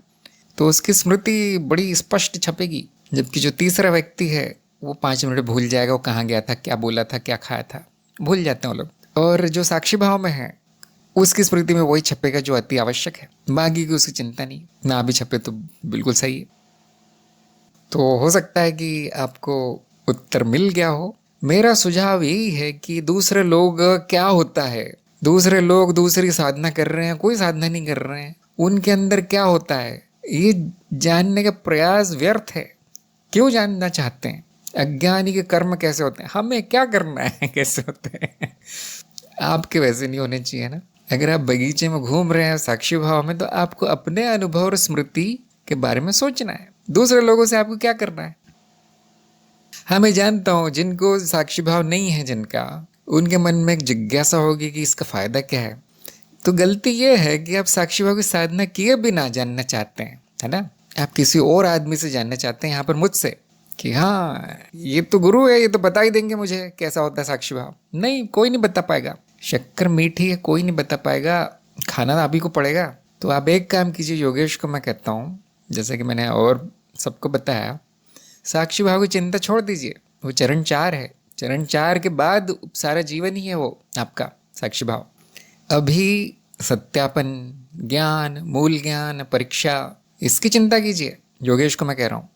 तो उसकी स्मृति बड़ी स्पष्ट छपेगी। जबकि जो तीसरा व्यक्ति है वो 5 मिनट भूल जाएगा, वो कहाँ गया था, क्या बोला था, क्या खाया था, भूल जाते हैं वो लोग। और जो साक्षी भाव में है उसकी स्मृति में वही छपेगा जो अति आवश्यक है, बाकी की उसकी चिंता नहीं। ना भी छपे तो बिल्कुल सही है। तो हो सकता है कि आपको उत्तर मिल गया हो। मेरा सुझाव यही है कि दूसरे लोग क्या होता है, दूसरे लोग दूसरी साधना कर रहे हैं, कोई साधना नहीं कर रहे हैं, उनके अंदर क्या होता है ये जानने का प्रयास व्यर्थ है। क्यों जानना चाहते हैं? अज्ञानी के कर्म कैसे होते हैं, हमें क्या करना है, कैसे होते हैं? आपके वैसे नहीं होने चाहिए ना। अगर आप बगीचे में घूम रहे हैं साक्षी भाव में, तो आपको अपने अनुभव और स्मृति के बारे में सोचना है। दूसरे लोगों से आपको क्या करना है? हाँ, मैं जानता हूँ जिनको साक्षी भाव नहीं है, जिनका, उनके मन में एक जिज्ञासा होगी कि इसका फायदा क्या है। तो गलती ये है कि आप साक्षी भाव की साधना किए बिना जानना चाहते हैं, है ना। आप किसी और आदमी से जानना चाहते हैं, यहाँ पर मुझसे, कि हाँ ये तो गुरु है, ये तो बता ही देंगे मुझे कैसा होता है साक्षी भाव। नहीं, कोई नहीं बता पाएगा। शक्कर मीठी है, कोई नहीं बता पाएगा, खाना आप ही को पड़ेगा। तो आप एक काम कीजिए, योगेश को मैं कहता हूँ, जैसे कि मैंने और सबको बताया, साक्षी भाव की चिंता छोड़ दीजिए। वो चरण 4 है। चरण 4 के बाद सारा जीवन ही है वो आपका साक्षी भाव। अभी सत्यापन, ज्ञान, मूल ज्ञान, परीक्षा, इसकी चिंता कीजिए। योगेश को मैं कह रहा हूँ,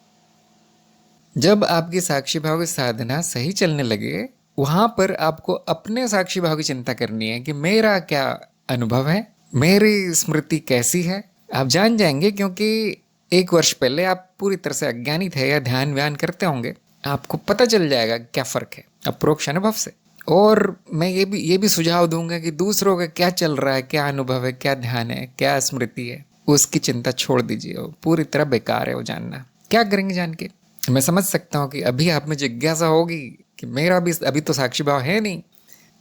जब आपकी साक्षी भाव की साधना सही चलने लगे, वहाँ पर आपको अपने साक्षी भाव की चिंता करनी है कि मेरा क्या अनुभव है, मेरी स्मृति कैसी है। आप जान जाएंगे, क्योंकि 1 वर्ष पहले आप पूरी तरह से अज्ञानी थे या ध्यान व्यान करते होंगे, आपको पता चल जाएगा क्या फ़र्क है अप्रोक्ष अनुभव से। और मैं ये भी सुझाव दूंगा कि दूसरों का क्या चल रहा है, क्या अनुभव है, क्या ध्यान है, क्या स्मृति है, उसकी चिंता छोड़ दीजिए। वो पूरी तरह बेकार है वो जानना। क्या करेंगे जान के? मैं समझ सकता हूँ कि अभी आप में जिज्ञासा होगी कि मेरा भी अभी तो साक्षी भाव है नहीं,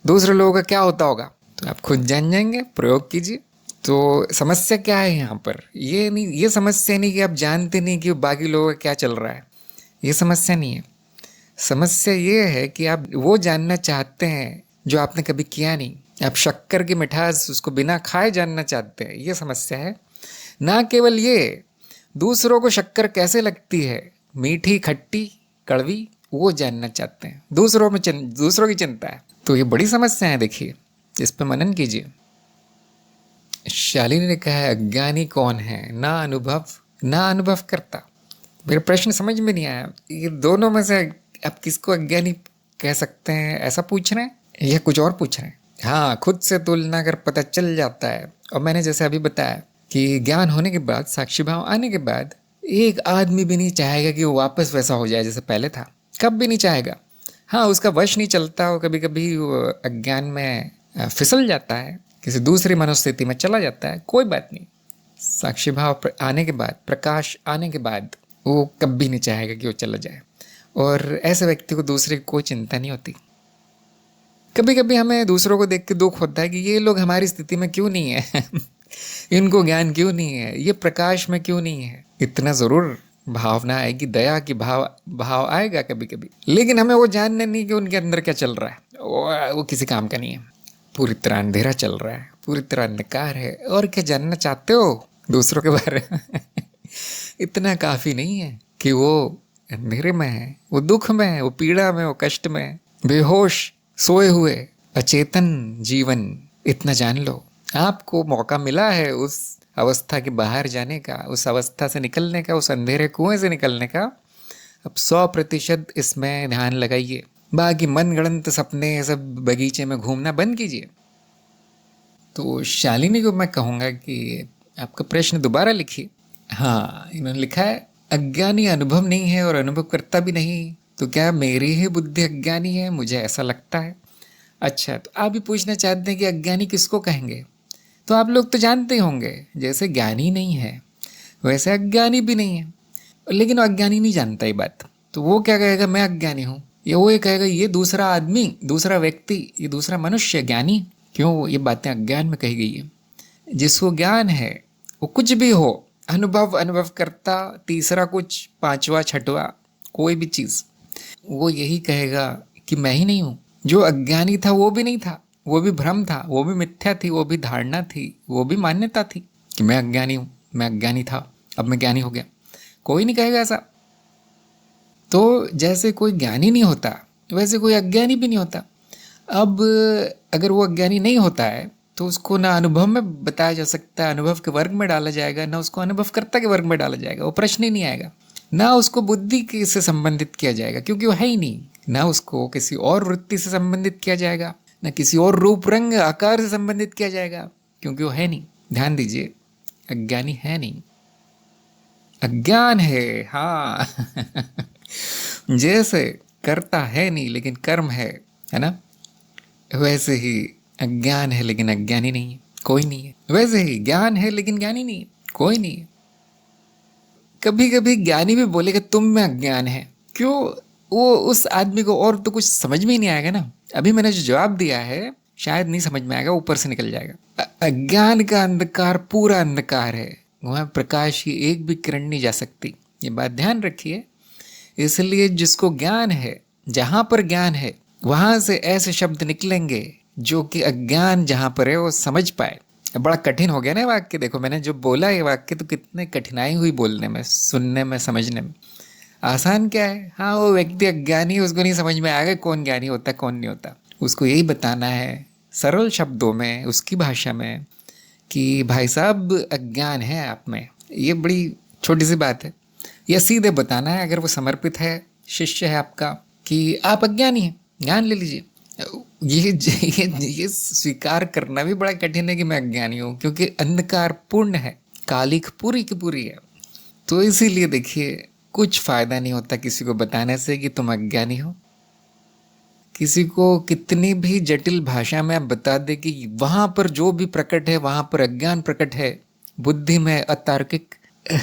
दूसरे लोगों का क्या होता होगा। तो आप खुद जान जाएंगे, प्रयोग कीजिए। तो समस्या क्या है यहाँ पर? ये समस्या नहीं कि आप जानते नहीं कि बाकी लोगों का क्या चल रहा है, ये समस्या नहीं है। समस्या ये है कि आप वो जानना चाहते हैं जो आपने कभी किया नहीं। आप शक्कर की मिठास उसको बिना खाए जानना चाहते हैं, ये समस्या है। ना केवल ये, दूसरों को शक्कर कैसे लगती है, मीठी, खट्टी, कड़वी, वो जानना चाहते हैं। दूसरों की चिंता है। तो ये बड़ी समस्या है, देखिए, इस पर मनन कीजिए। शालिनी ने कहा है, अज्ञानी कौन है? ना अनुभव करता। मेरा प्रश्न समझ में नहीं आया। ये दोनों में से आप किसको अज्ञानी कह सकते हैं? ऐसा पूछ रहे हैं या कुछ और पूछ रहे हैं? हाँ, खुद से तुलना कर पता चल जाता है। और मैंने जैसे अभी बताया कि ज्ञान होने के बाद, साक्षी भाव आने के बाद, एक आदमी भी नहीं चाहेगा कि वो वापस वैसा हो जाए जैसे पहले था। कभी नहीं चाहेगा। हाँ, उसका वश नहीं चलता, वो कभी कभी वो अज्ञान में फिसल जाता है, किसी दूसरी मनोस्थिति में चला जाता है, कोई बात नहीं। साक्षी भाव आने के बाद, प्रकाश आने के बाद वो कभी नहीं चाहेगा कि वो चला जाए। और ऐसे व्यक्ति को दूसरे की कोई चिंता नहीं होती। कभी कभी हमें दूसरों को देख के दुख होता है कि ये लोग हमारी स्थिति में क्यों नहीं है इनको ज्ञान क्यों नहीं है, ये प्रकाश में क्यों नहीं है। इतना ज़रूर भावना आएगी, दया की भाव आएगा कभी कभी, लेकिन हमें वो जानना नहीं कि उनके अंदर क्या चल रहा है। वो किसी काम का नहीं है। पूरी तरह अंधेरा चल रहा है, पूरी तरह अंधकार है, और क्या जानना चाहते हो दूसरों के बारे में इतना काफ़ी नहीं है कि वो अंधेरे में है, वो दुख में है, वो पीड़ा में, वो कष्ट में है, बेहोश सोए हुए अचेतन जीवन। इतना जान लो, आपको मौका मिला है उस अवस्था के बाहर जाने का, उस अवस्था से निकलने का, उस अंधेरे कुएं से निकलने का। अब 100% इसमें ध्यान लगाइए। बाकी मनगढ़ंत सपने सब बगीचे में घूमना बंद कीजिए। तो शालिनी को मैं कहूँगा कि आपका प्रश्न दोबारा लिखिए। हाँ, इन्होंने लिखा है अज्ञानी अनुभव नहीं है और अनुभव करता भी नहीं, तो क्या मेरी ही बुद्धि अज्ञानी है? मुझे ऐसा लगता है। अच्छा, तो आप भी पूछना चाहते हैं कि अज्ञानी किसको कहेंगे? तो आप लोग तो जानते ही होंगे, जैसे ज्ञानी नहीं है वैसे अज्ञानी भी नहीं है। लेकिन अज्ञानी नहीं जानता ये बात, तो वो क्या कहेगा मैं अज्ञानी हूँ, या वो ये कहेगा ये दूसरा आदमी, दूसरा व्यक्ति, ये दूसरा मनुष्य ज्ञानी। क्यों ये बातें अज्ञान में कही गई है? जिसको ज्ञान है वो कुछ भी हो, अनुभव करता, तीसरा कुछ, पांचवा छठवा, कोई भी चीज़, वो यही कहेगा कि मैं ही नहीं हूँ। जो अज्ञानी था वो भी नहीं था, वो भी भ्रम था, वो भी मिथ्या थी, वो भी धारणा थी, वो भी मान्यता थी कि मैं अज्ञानी हूँ, मैं अज्ञानी था, अब मैं ज्ञानी हो गया। कोई नहीं कहेगा ऐसा। तो जैसे कोई ज्ञानी नहीं होता वैसे कोई अज्ञानी भी नहीं होता। अब अगर वो अज्ञानी नहीं होता है तो उसको ना अनुभव में बताया जा सकता, अनुभव के वर्ग में डाला जाएगा, ना उसको अनुभवकर्ता के वर्ग में डाला जाएगा, वो प्रश्न ही नहीं आएगा। ना उसको बुद्धि से संबंधित किया जाएगा क्योंकि वो है ही नहीं। ना उसको किसी और वृत्ति से संबंधित किया जाएगा, ना किसी और रूप रंग आकार से संबंधित किया जाएगा क्योंकि वो है नहीं। ध्यान दीजिए, अज्ञानी है नहीं, अज्ञान है। हाँ जैसे कर्ता है नहीं लेकिन कर्म है ना, वैसे ही अज्ञान है लेकिन अज्ञानी नहीं है, कोई नहीं है। वैसे ही ज्ञान है लेकिन ज्ञानी नहीं है, कोई नहीं है। कभी कभी ज्ञानी भी बोलेगा तुम में अज्ञान है, क्यों? वो उस आदमी को और तो कुछ समझ में ही नहीं आएगा ना। अभी मैंने जो जवाब दिया है शायद नहीं समझ में आएगा, ऊपर से निकल जाएगा। अज्ञान का अंधकार पूरा अंधकार है, वहाँ प्रकाश की एक भी किरण नहीं जा सकती, ये बात ध्यान रखिए। इसलिए जिसको ज्ञान है, जहाँ पर ज्ञान है वहाँ से ऐसे शब्द निकलेंगे जो कि अज्ञान जहाँ पर है वो समझ पाए। बड़ा कठिन हो गया ना वाक्य, देखो मैंने जो बोला ये वाक्य तो कितने कठिनाई हुई बोलने में, सुनने में, समझने में। आसान क्या है, हाँ वो व्यक्ति अज्ञानी, उसको नहीं समझ में आएगा कौन ज्ञानी होता है कौन नहीं होता। उसको यही बताना है सरल शब्दों में, उसकी भाषा में, कि भाई साहब अज्ञान है आप में। ये बड़ी छोटी सी बात है। या सीधे बताना है अगर वो समर्पित है, शिष्य है आपका, कि आप अज्ञानी हैं, ज्ञान ले लीजिए। ये स्वीकार करना भी बड़ा कठिन है कि मैं अज्ञानी हूँ, क्योंकि अंधकार पूर्ण है, कालिक पूरी की पूरी है। तो इसीलिए देखिए कुछ फायदा नहीं होता किसी को बताने से कि तुम अज्ञानी हो। किसी को कितनी भी जटिल भाषा में आप बता दे कि वहाँ पर जो भी प्रकट है वहाँ पर अज्ञान प्रकट है, बुद्धि में अतार्किक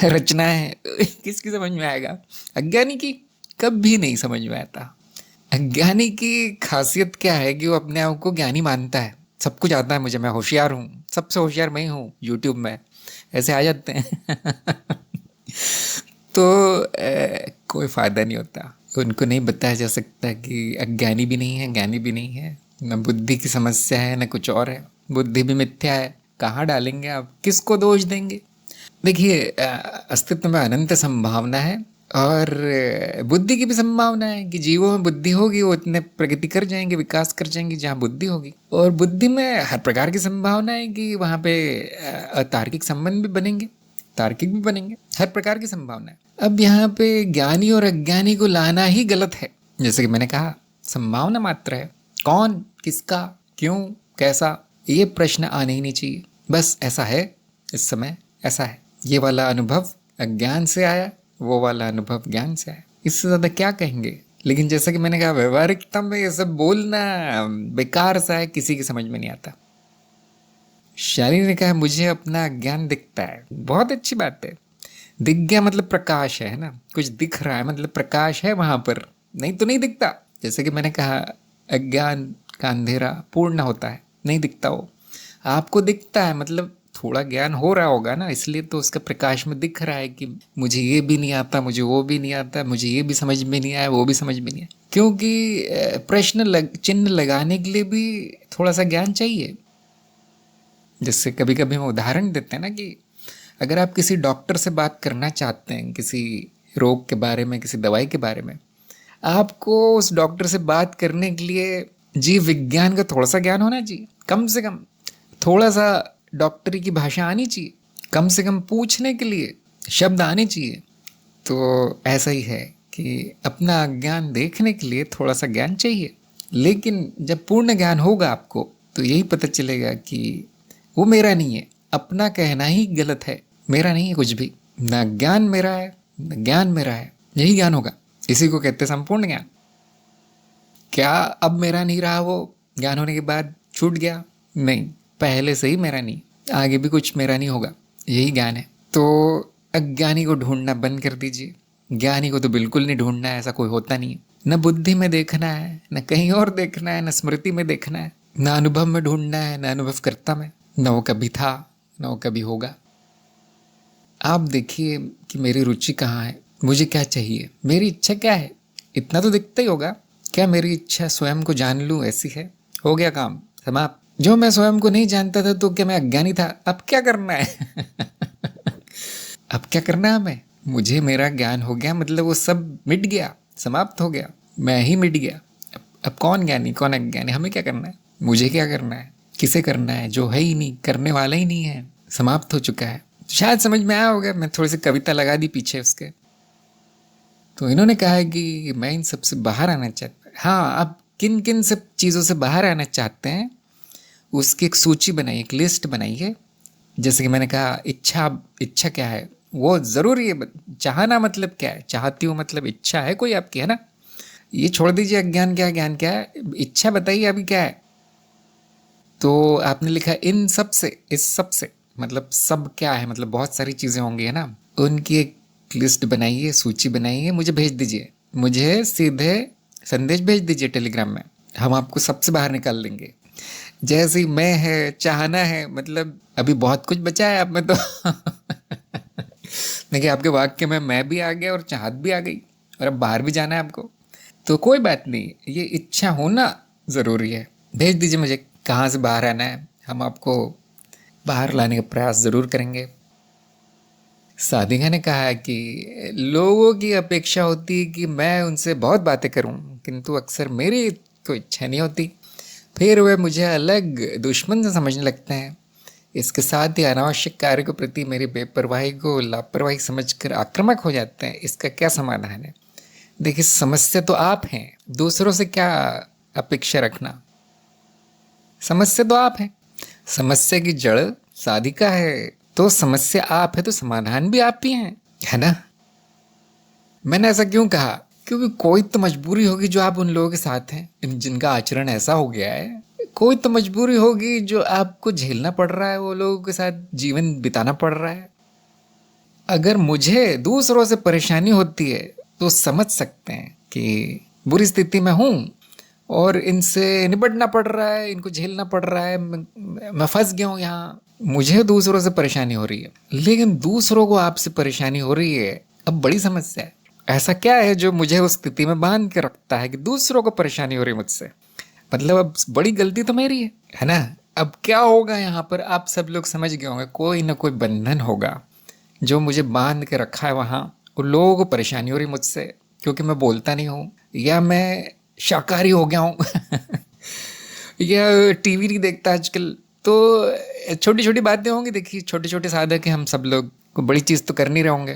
रचना है, किसकी समझ में आएगा? अज्ञानी की कभी नहीं समझ में आता। अज्ञानी की खासियत क्या है कि वो अपने आप को ज्ञानी मानता है, सब कुछ आता है मुझे, मैं होशियार हूँ, सबसे होशियार मैं ही हूँ, यूट्यूब में ऐसे आ जाते हैं तो कोई फ़ायदा नहीं होता। उनको नहीं बताया जा सकता कि अज्ञानी भी नहीं है, ज्ञानी भी नहीं है, न बुद्धि की समस्या है न कुछ और है, बुद्धि भी मिथ्या है। कहाँ डालेंगे आप, किसको दोष देंगे? देखिए अस्तित्व में अनंत संभावना है, और बुद्धि की भी संभावना है कि जीवों में बुद्धि होगी वो इतने प्रगति कर जाएंगे, विकास कर जाएंगे जहाँ बुद्धि होगी। और बुद्धि में हर प्रकार की संभावना है कि वहाँ पे अतार्किक संबंध भी बनेंगे, तार्किक भी बनेंगे, हर प्रकार की संभावना है। अब यहाँ पे ज्ञानी और अज्ञानी को लाना ही गलत है। जैसे कि मैंने कहा संभावना मात्र है, कौन, किसका, क्यों, कैसा, ये प्रश्न आने ही नहीं चाहिए। बस ऐसा है, इस समय ऐसा है, ये वाला अनुभव अज्ञान से आया, वो वाला अनुभव ज्ञान से आया। इससे ज़्यादा क्या कहेंगे? लेकिन जैसा कि मैंने कहा, व्यवहारिकता में ये सब बोलना बेकार सा है, किसी की समझ में नहीं आता। शालिनी ने कहा, मुझे अपना ज्ञान दिखता है। बहुत अच्छी बात है। दिख गया मतलब प्रकाश है ना, कुछ दिख रहा है मतलब प्रकाश है वहां पर, नहीं तो नहीं दिखता। जैसे कि मैंने कहा, अज्ञान का अंधेरा पूर्ण होता है, नहीं दिखता वो। आपको दिखता है मतलब थोड़ा ज्ञान हो रहा होगा ना, इसलिए तो उसका प्रकाश में दिख रहा है कि मुझे ये भी नहीं आता, मुझे वो भी नहीं आता, मुझे ये भी समझ में नहीं आया, वो भी समझ में नहीं आया। क्योंकि चिन्ह लगाने के लिए भी थोड़ा सा ज्ञान चाहिए। जैसे कभी कभी हम उदाहरण देते हैं ना कि अगर आप किसी डॉक्टर से बात करना चाहते हैं किसी रोग के बारे में, किसी दवाई के बारे में, आपको उस डॉक्टर से बात करने के लिए जीव विज्ञान का थोड़ा सा ज्ञान होना चाहिए, कम से कम थोड़ा सा डॉक्टरी की भाषा आनी चाहिए, कम से कम पूछने के लिए शब्द आने चाहिए। तो ऐसा ही है कि अपना ज्ञान देखने के लिए थोड़ा सा ज्ञान चाहिए। लेकिन जब पूर्ण ज्ञान होगा आपको, तो यही पता चलेगा कि वो मेरा नहीं है। अपना कहना ही गलत है, मेरा नहीं है कुछ भी। ना ज्ञान मेरा है, ना ज्ञान मेरा है, यही ज्ञान होगा। इसी को कहते संपूर्ण ज्ञान। क्या अब मेरा नहीं रहा वो ज्ञान होने के बाद छूट गया? नहीं, पहले से ही मेरा नहीं, आगे भी कुछ मेरा नहीं होगा, यही ज्ञान है। तो अज्ञानी को ढूंढना बंद कर दीजिए। ज्ञानी को तो बिल्कुल नहीं ढूंढना है, ऐसा कोई होता नहीं है। न बुद्धि में देखना है, न कहीं और देखना है, न स्मृति में देखना है, न अनुभव में ढूंढना है, न अनुभवकर्ता में। न वो कभी था, न वो कभी होगा। आप देखिए कि मेरी रुचि कहाँ है, मुझे क्या चाहिए, मेरी इच्छा क्या है, इतना तो दिखता ही होगा। क्या मेरी इच्छा स्वयं को जान लूँ ऐसी है? हो गया काम, समाप्त। जो मैं स्वयं को नहीं जानता था तो क्या मैं अज्ञानी था? अब क्या करना है? अब क्या करना है हमें? मुझे मेरा ज्ञान हो गया मतलब वो सब मिट गया, समाप्त हो गया, मैं ही मिट गया। अब कौन ज्ञानी कौन अज्ञानी, हमें क्या करना है? मुझे क्या करना है? किसे करना है? जो है ही नहीं, करने वाला ही नहीं है, समाप्त हो चुका है। शायद समझ में आया होगा, मैं थोड़ी सी कविता लगा दी पीछे उसके। तो इन्होंने कहा है कि मैं इन सब से बाहर आना चाहता हूँ। हाँ, आप किन किन सब चीज़ों से बाहर आना चाहते हैं उसकी एक सूची बनाइए, एक लिस्ट बनाइए। जैसे कि मैंने कहा, इच्छा क्या है वो ज़रूरी है। चाहना मतलब क्या है? चाहती हूँ मतलब इच्छा है कोई आपकी, है ना? ये छोड़ दीजिए अज्ञान क्या है, ज्ञान क्या है, इच्छा बताइए अभी क्या है। तो आपने लिखा इन सब से, इस सब से मतलब सब क्या है, मतलब बहुत सारी चीज़ें होंगी, है ना? उनकी एक लिस्ट बनाइए, सूची बनाइए, मुझे भेज दीजिए। मुझे सीधे संदेश भेज दीजिए टेलीग्राम में, हम आपको सबसे बाहर निकाल देंगे। जैसे ही मैं है, चाहना है, मतलब अभी बहुत कुछ बचा है आप में तो। देखिए, आपके वाक्य में मैं भी आ गया और चाहत भी आ गई, और अब बाहर भी जाना है आपको। तो कोई बात नहीं, ये इच्छा होना ज़रूरी है। भेज दीजिए मुझे कहाँ से बाहर आना है, हम आपको बाहर लाने का प्रयास ज़रूर करेंगे। साधिका ने कहा कि लोगों की अपेक्षा होती है कि मैं उनसे बहुत बातें करूं, किंतु अक्सर मेरी कोई इच्छा नहीं होती। फिर वे मुझे अलग दुश्मन से समझने लगते हैं। इसके साथ ही अनावश्यक कार्य के प्रति मेरी बेपरवाही को लापरवाही समझकर आक्रामक हो जाते हैं। इसका क्या समाधान है? देखिए, समस्या तो आप हैं, दूसरों से क्या अपेक्षा रखना। समस्या तो आप हैं, समस्या की जड़ साधिका है, तो समस्या आप है तो समाधान भी आप ही हैं, है ना? मैंने ऐसा क्यों कहा? क्योंकि कोई तो मजबूरी होगी जो आप उन लोगों के साथ हैं जिनका आचरण ऐसा हो गया है। कोई तो मजबूरी होगी जो आपको झेलना पड़ रहा है, वो लोगों के साथ जीवन बिताना पड़ रहा है। अगर मुझे दूसरों से परेशानी होती है तो समझ सकते हैं कि बुरी स्थिति में हूँ और इनसे निपटना पड़ रहा है, इनको झेलना पड़ रहा है, मैं फंस गया हूँ यहाँ, मुझे दूसरों से परेशानी हो रही है। लेकिन दूसरों को आपसे परेशानी हो रही है, अब बड़ी समस्या है। ऐसा क्या है जो मुझे उस स्थिति में बांध के रखता है कि दूसरों को परेशानी हो रही है मुझसे? मतलब अब बड़ी गलती तो मेरी है ना? अब क्या होगा यहाँ पर, आप सब लोग समझ गए होंगे, कोई ना कोई बंधन होगा जो मुझे बांध के रखा है वहाँ। और लोगों को परेशानी हो रही मुझसे क्योंकि मैं बोलता नहीं हूँ, या मैं शाकाहारी हो गया हूँ, या टीवी नहीं देखता आजकल। तो छोटी छोटी बातें होंगी, देखिए छोटे छोटे साधक हैं हम सब लोग, को बड़ी चीज़ तो कर नहीं रहे होंगे।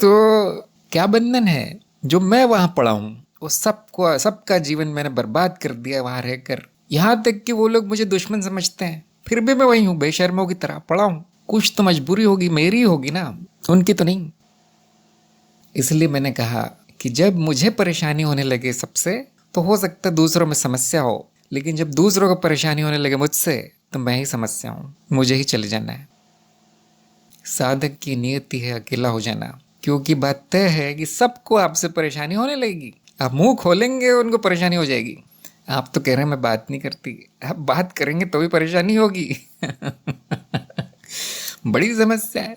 तो क्या बंधन है जो मैं वहाँ पड़ा हूँ, वो सबका जीवन मैंने बर्बाद कर दिया वहाँ रहकर। यहाँ तक कि वो लोग मुझे दुश्मन समझते हैं, फिर भी मैं वही हूँ, बेशर्मों की तरह पड़ा हूँ। कुछ तो मजबूरी होगी, मेरी होगी ना, उनकी तो नहीं। इसलिए मैंने कहा कि जब मुझे परेशानी होने लगे सबसे, तो हो सकता है दूसरों में समस्या हो, लेकिन जब दूसरों को परेशानी होने लगे मुझसे, तो मैं ही समस्या हूँ, मुझे ही चले जाना है। साधक की नियति है अकेला हो जाना, क्योंकि बात तय है कि सबको आपसे परेशानी होने लगेगी। आप मुंह खोलेंगे उनको परेशानी हो जाएगी। आप तो कह रहे हैं मैं बात नहीं करती, आप बात करेंगे तो भी परेशानी होगी। बड़ी समस्या है।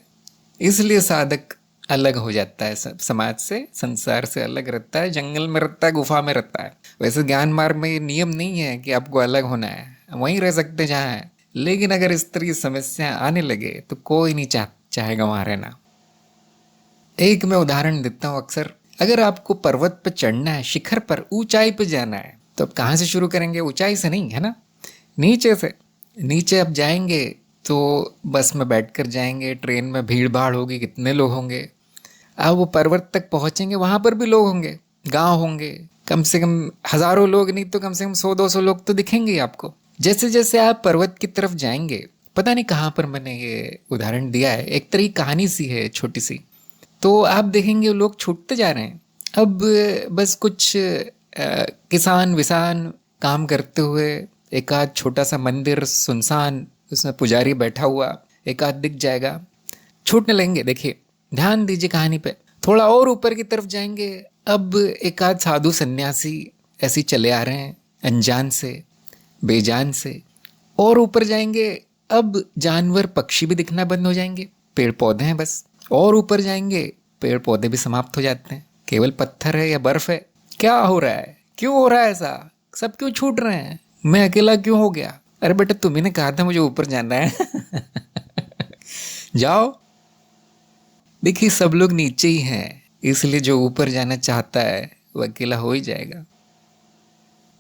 इसलिए साधक अलग हो जाता है, सब समाज से, संसार से अलग रहता है, जंगल में रहता है, गुफा में रहता है। वैसे ज्ञान मार्ग में ये नियम नहीं है कि आपको अलग होना है, वहीं रह सकते जहाँ है। लेकिन अगर इस तरह की समस्या आने लगे तो कोई नहीं चाहेगा वहां रहना। एक मैं उदाहरण देता हूँ अक्सर, अगर आपको पर्वत पर चढ़ना है, शिखर पर, ऊंचाई पर जाना है, तो आप कहाँ से शुरू करेंगे? ऊंचाई से नहीं, है ना, नीचे से। नीचे आप जाएंगे तो बस में बैठकर जाएंगे, ट्रेन में भीड़ भाड़ होगी, कितने लोग होंगे। अब वो पर्वत तक पहुंचेंगे, वहां पर भी लोग होंगे, गांव होंगे, कम से कम हजारों लोग, नहीं तो कम से कम 100-200 लोग तो दिखेंगे ही आपको। जैसे जैसे आप पर्वत की तरफ जाएंगे, पता नहीं कहाँ पर मैंने ये उदाहरण दिया है, एक तरह की कहानी सी है छोटी सी, तो आप देखेंगे लोग छूटते जा रहे हैं। अब बस कुछ किसान विसान काम करते हुए, एक आध छोटा सा मंदिर सुनसान, उसमें पुजारी बैठा हुआ एक आध दिख जाएगा, छूटने लगेंगे। देखिए, ध्यान दीजिए कहानी पे। थोड़ा और ऊपर की तरफ जाएंगे, अब एक आध साधु सन्यासी ऐसे चले आ रहे हैं, अनजान से, बेजान से। और ऊपर जाएंगे, अब जानवर पक्षी भी दिखना बंद हो जाएंगे, पेड़ पौधे हैं बस। और ऊपर जाएंगे, पेड़ पौधे भी समाप्त हो जाते हैं, केवल पत्थर है या बर्फ है। क्या हो रहा है? क्यों हो रहा है ऐसा? सब क्यों छूट रहे हैं? मैं अकेला क्यों हो गया? अरे बेटा, तुम्ही ने कहा था मुझे ऊपर जाना है। जाओ। देखिए, सब लोग नीचे ही हैं, इसलिए जो ऊपर जाना चाहता है वो अकेला हो ही जाएगा।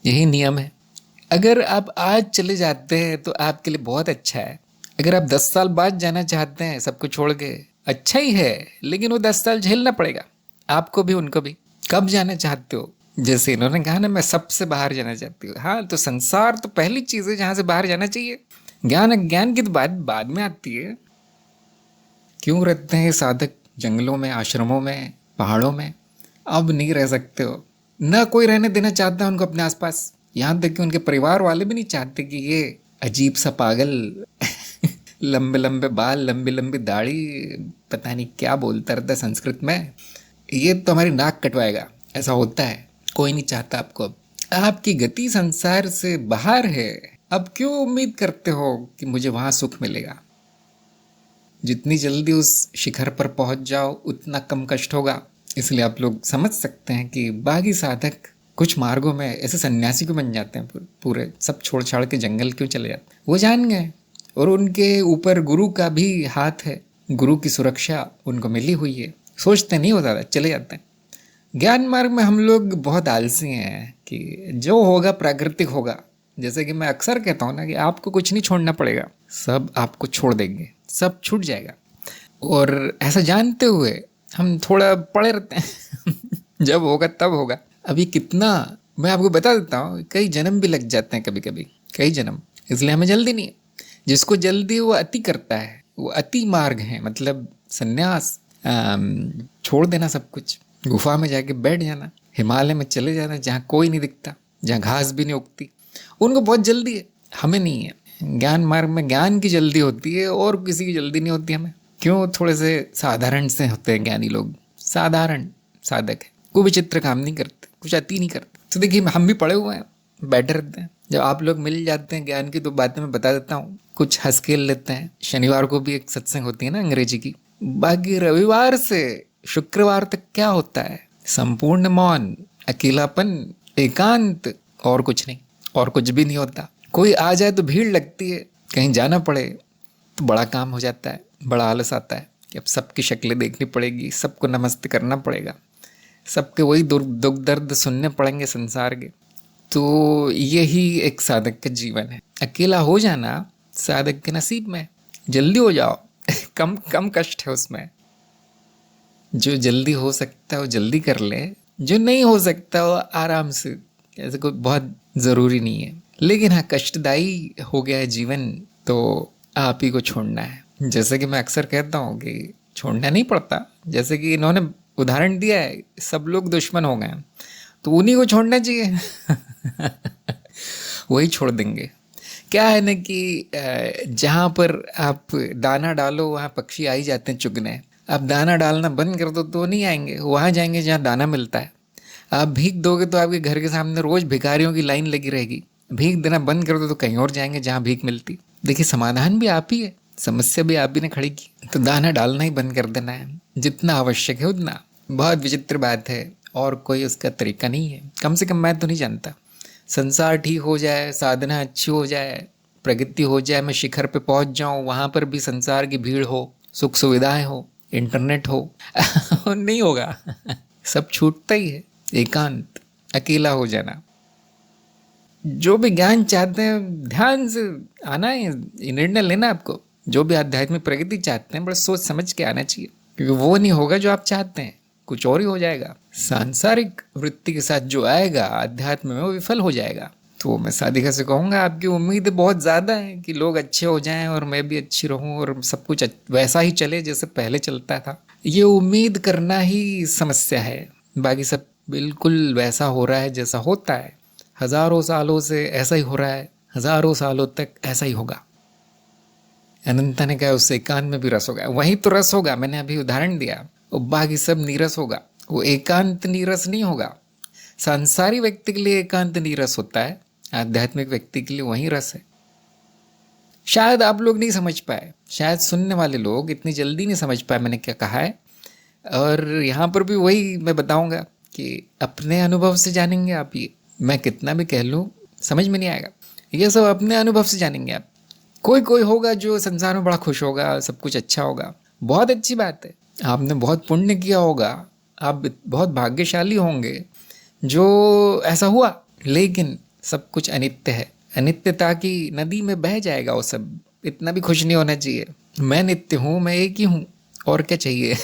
यही नियम है। अगर आप आज चले जाते हैं तो आपके लिए बहुत अच्छा है। अगर आप 10 साल बाद जाना चाहते हैं सब कुछ छोड़ के, अच्छा ही है, लेकिन वो 10 साल झेलना पड़ेगा आपको भी उनको भी। कब जाना चाहते हो? जैसे इन्होंने कहा ना, मैं सबसे बाहर जाना चाहती हूँ। हाँ, तो संसार तो पहली चीज है जहां से बाहर जाना चाहिए। ज्ञान अज्ञान की तो बात बाद में आती है। क्यों रहते हैं साधक जंगलों में, आश्रमों में, पहाड़ों में? अब नहीं रह सकते हो, न कोई रहने देना चाहता है उनको अपने आसपास। यहाँ तक कि उनके परिवार वाले भी नहीं चाहते कि ये अजीब सा पागल, लंबे लंबे बाल, लंबी लंबी दाढ़ी, पता नहीं क्या बोलता रहता है संस्कृत में, ये तो हमारी नाक कटवाएगा। ऐसा होता है, कोई नहीं चाहता आपको। अब आपकी गति संसार से बाहर है, अब क्यों उम्मीद करते हो कि मुझे वहां सुख मिलेगा? जितनी जल्दी उस शिखर पर पहुंच जाओ उतना कम कष्ट होगा। इसलिए आप लोग समझ सकते हैं कि बागी साधक कुछ मार्गों में ऐसे सन्यासी क्यों बन जाते हैं, पूरे सब छोड़ छाड़ के जंगल क्यों चले जाते हैं। वो जान गए, और उनके ऊपर गुरु का भी हाथ है, गुरु की सुरक्षा उनको मिली हुई है। सोचते नहीं होता था, चले जाते हैं। ज्ञान मार्ग में हम लोग बहुत आलसी हैं कि जो होगा प्राकृतिक होगा। जैसे कि मैं अक्सर कहता हूँ ना कि आपको कुछ नहीं छोड़ना पड़ेगा, सब आपको छोड़ देंगे, सब छूट जाएगा। और ऐसा जानते हुए हम थोड़ा पड़े रहते हैं। जब होगा तब होगा। अभी कितना, मैं आपको बता देता हूँ, कई जन्म भी लग जाते हैं कभी कभी, कई जन्म। इसलिए हमें जल्दी नहीं है। जिसको जल्दी वो अति करता है, वो अति मार्ग है, मतलब सन्यास, छोड़ देना सब कुछ, गुफा में जाके बैठ जाना, हिमालय में चले जाना जहाँ कोई नहीं दिखता, जहाँ घास भी नहीं उगती। उनको बहुत जल्दी है, हमें नहीं है। ज्ञान मार्ग में ज्ञान की जल्दी होती है और किसी की जल्दी नहीं होती हमें। क्यों? थोड़े से साधारण से होते हैं ज्ञानी लोग, साधारण साधक है, कोई विचित्र काम नहीं करते, कुछ अति नहीं करते। तो देखिए, हम भी पड़े हुए हैं, बैठे रहते हैं। जब आप लोग मिल जाते हैं ज्ञान की तो बातें मैं बता देता हूँ, कुछ हंस खेल लेते हैं। शनिवार को भी एक सत्संग होती है ना अंग्रेजी की। बाकी रविवार से शुक्रवार तक क्या होता है? संपूर्ण मौन, अकेलापन, एकांत, और कुछ नहीं, और कुछ भी नहीं होता। कोई आ जाए तो भीड़ लगती है, कहीं जाना पड़े तो बड़ा काम हो जाता है, बड़ा आलस आता है कि अब सबकी शक्लें देखनी पड़ेगी, सबको नमस्ते करना पड़ेगा, सबके वही दुख दर्द सुनने पड़ेंगे संसार के। तो यही एक साधक का जीवन है। अकेला हो जाना साधक के नसीब में। जल्दी हो जाओ। कम कम कष्ट है उसमें। जो जल्दी हो सकता है वो जल्दी कर ले, जो नहीं हो सकता वो आराम से, ऐसे कोई बहुत ज़रूरी नहीं है। लेकिन हाँ, कष्टदायी हो गया है जीवन तो आप ही को छोड़ना है। जैसे कि मैं अक्सर कहता हूँ कि छोड़ना नहीं पड़ता। जैसे कि इन्होंने उदाहरण दिया है, सब लोग दुश्मन हो गए तो उन्हीं को छोड़ना चाहिए। वही छोड़ देंगे। क्या है ना कि जहाँ पर आप दाना डालो वहाँ पक्षी आ ही जाते हैं चुगने। आप दाना डालना बंद कर दो तो नहीं आएंगे, वहाँ जाएंगे जहाँ दाना मिलता है। आप भीख दोगे तो आपके घर के सामने रोज भिखारियों की लाइन लगी रहेगी। भीख देना बंद कर दो तो कहीं और जाएंगे जहाँ भीख मिलती। देखिए, समाधान भी आप ही है, समस्या भी आप ही ने खड़ी की। तो दाना डालना ही बंद कर देना है, जितना आवश्यक है उतना। बहुत विचित्र बात है, और कोई उसका तरीका नहीं है। कम से कम मैं तो नहीं जानता। संसार ठीक हो जाए, साधना अच्छी हो जाए, प्रगति हो जाए, मैं शिखर पे पहुंच जाऊं, वहां पर भी संसार की भीड़ हो, सुख सुविधाएं हो, इंटरनेट हो। नहीं होगा। सब छूटता ही है। एकांत, अकेला हो जाना। जो भी ज्ञान चाहते हैं ध्यान से आना है, निर्णय लेना आपको। जो भी आध्यात्मिक प्रगति चाहते हैं बड़ा सोच समझ के आना चाहिए, क्योंकि वो नहीं होगा जो आप चाहते हैं, कुछ और ही हो जाएगा। सांसारिक वृत्ति के साथ जो आएगा आध्यात्म में वो विफल हो जाएगा। तो मैं साधिका से कहूँगा, आपकी उम्मीद बहुत ज़्यादा है कि लोग अच्छे हो जाएं और मैं भी अच्छी रहूं और सब कुछ वैसा ही चले जैसे पहले चलता था। ये उम्मीद करना ही समस्या है। बाकी सब बिल्कुल वैसा हो रहा है जैसा होता है। हजारों सालों से ऐसा ही हो रहा है, हजारों सालों तक ऐसा ही होगा। अनंता ने कहा उससे एकांत में भी रस होगा। वही तो रस होगा, मैंने अभी उदाहरण दिया। और बाकी सब नीरस होगा, वो एकांत नीरस नहीं होगा। सांसारी व्यक्ति के लिए एकांत नीरस होता है, आध्यात्मिक व्यक्ति के लिए वही रस है। शायद आप लोग नहीं समझ पाए, शायद सुनने वाले लोग इतनी जल्दी नहीं समझ पाए मैंने क्या कहा है। और यहाँ पर भी वही मैं बताऊंगा कि अपने अनुभव से जानेंगे आप। ये मैं कितना भी कह लूँ समझ में नहीं आएगा। ये सब अपने अनुभव से जानेंगे आप। कोई कोई होगा जो संसार में बड़ा खुश होगा, सब कुछ अच्छा होगा, बहुत अच्छी बात है। आपने बहुत पुण्य किया होगा, आप बहुत भाग्यशाली होंगे जो ऐसा हुआ। लेकिन सब कुछ अनित्य है, अनित्यता की नदी में बह जाएगा वो सब। इतना भी खुश नहीं होना चाहिए। मैं नित्य हूँ, मैं एक ही हूँ, और क्या चाहिए।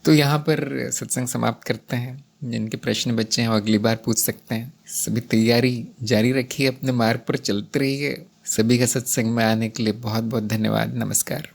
तो यहाँ पर सत्संग समाप्त करते हैं। जिनके प्रश्न बच्चे हैं वो अगली बार पूछ सकते हैं। सभी तैयारी जारी रखिए, अपने मार्ग पर चलते रहिए। सभी का सत्संग में आने के लिए बहुत बहुत धन्यवाद। नमस्कार।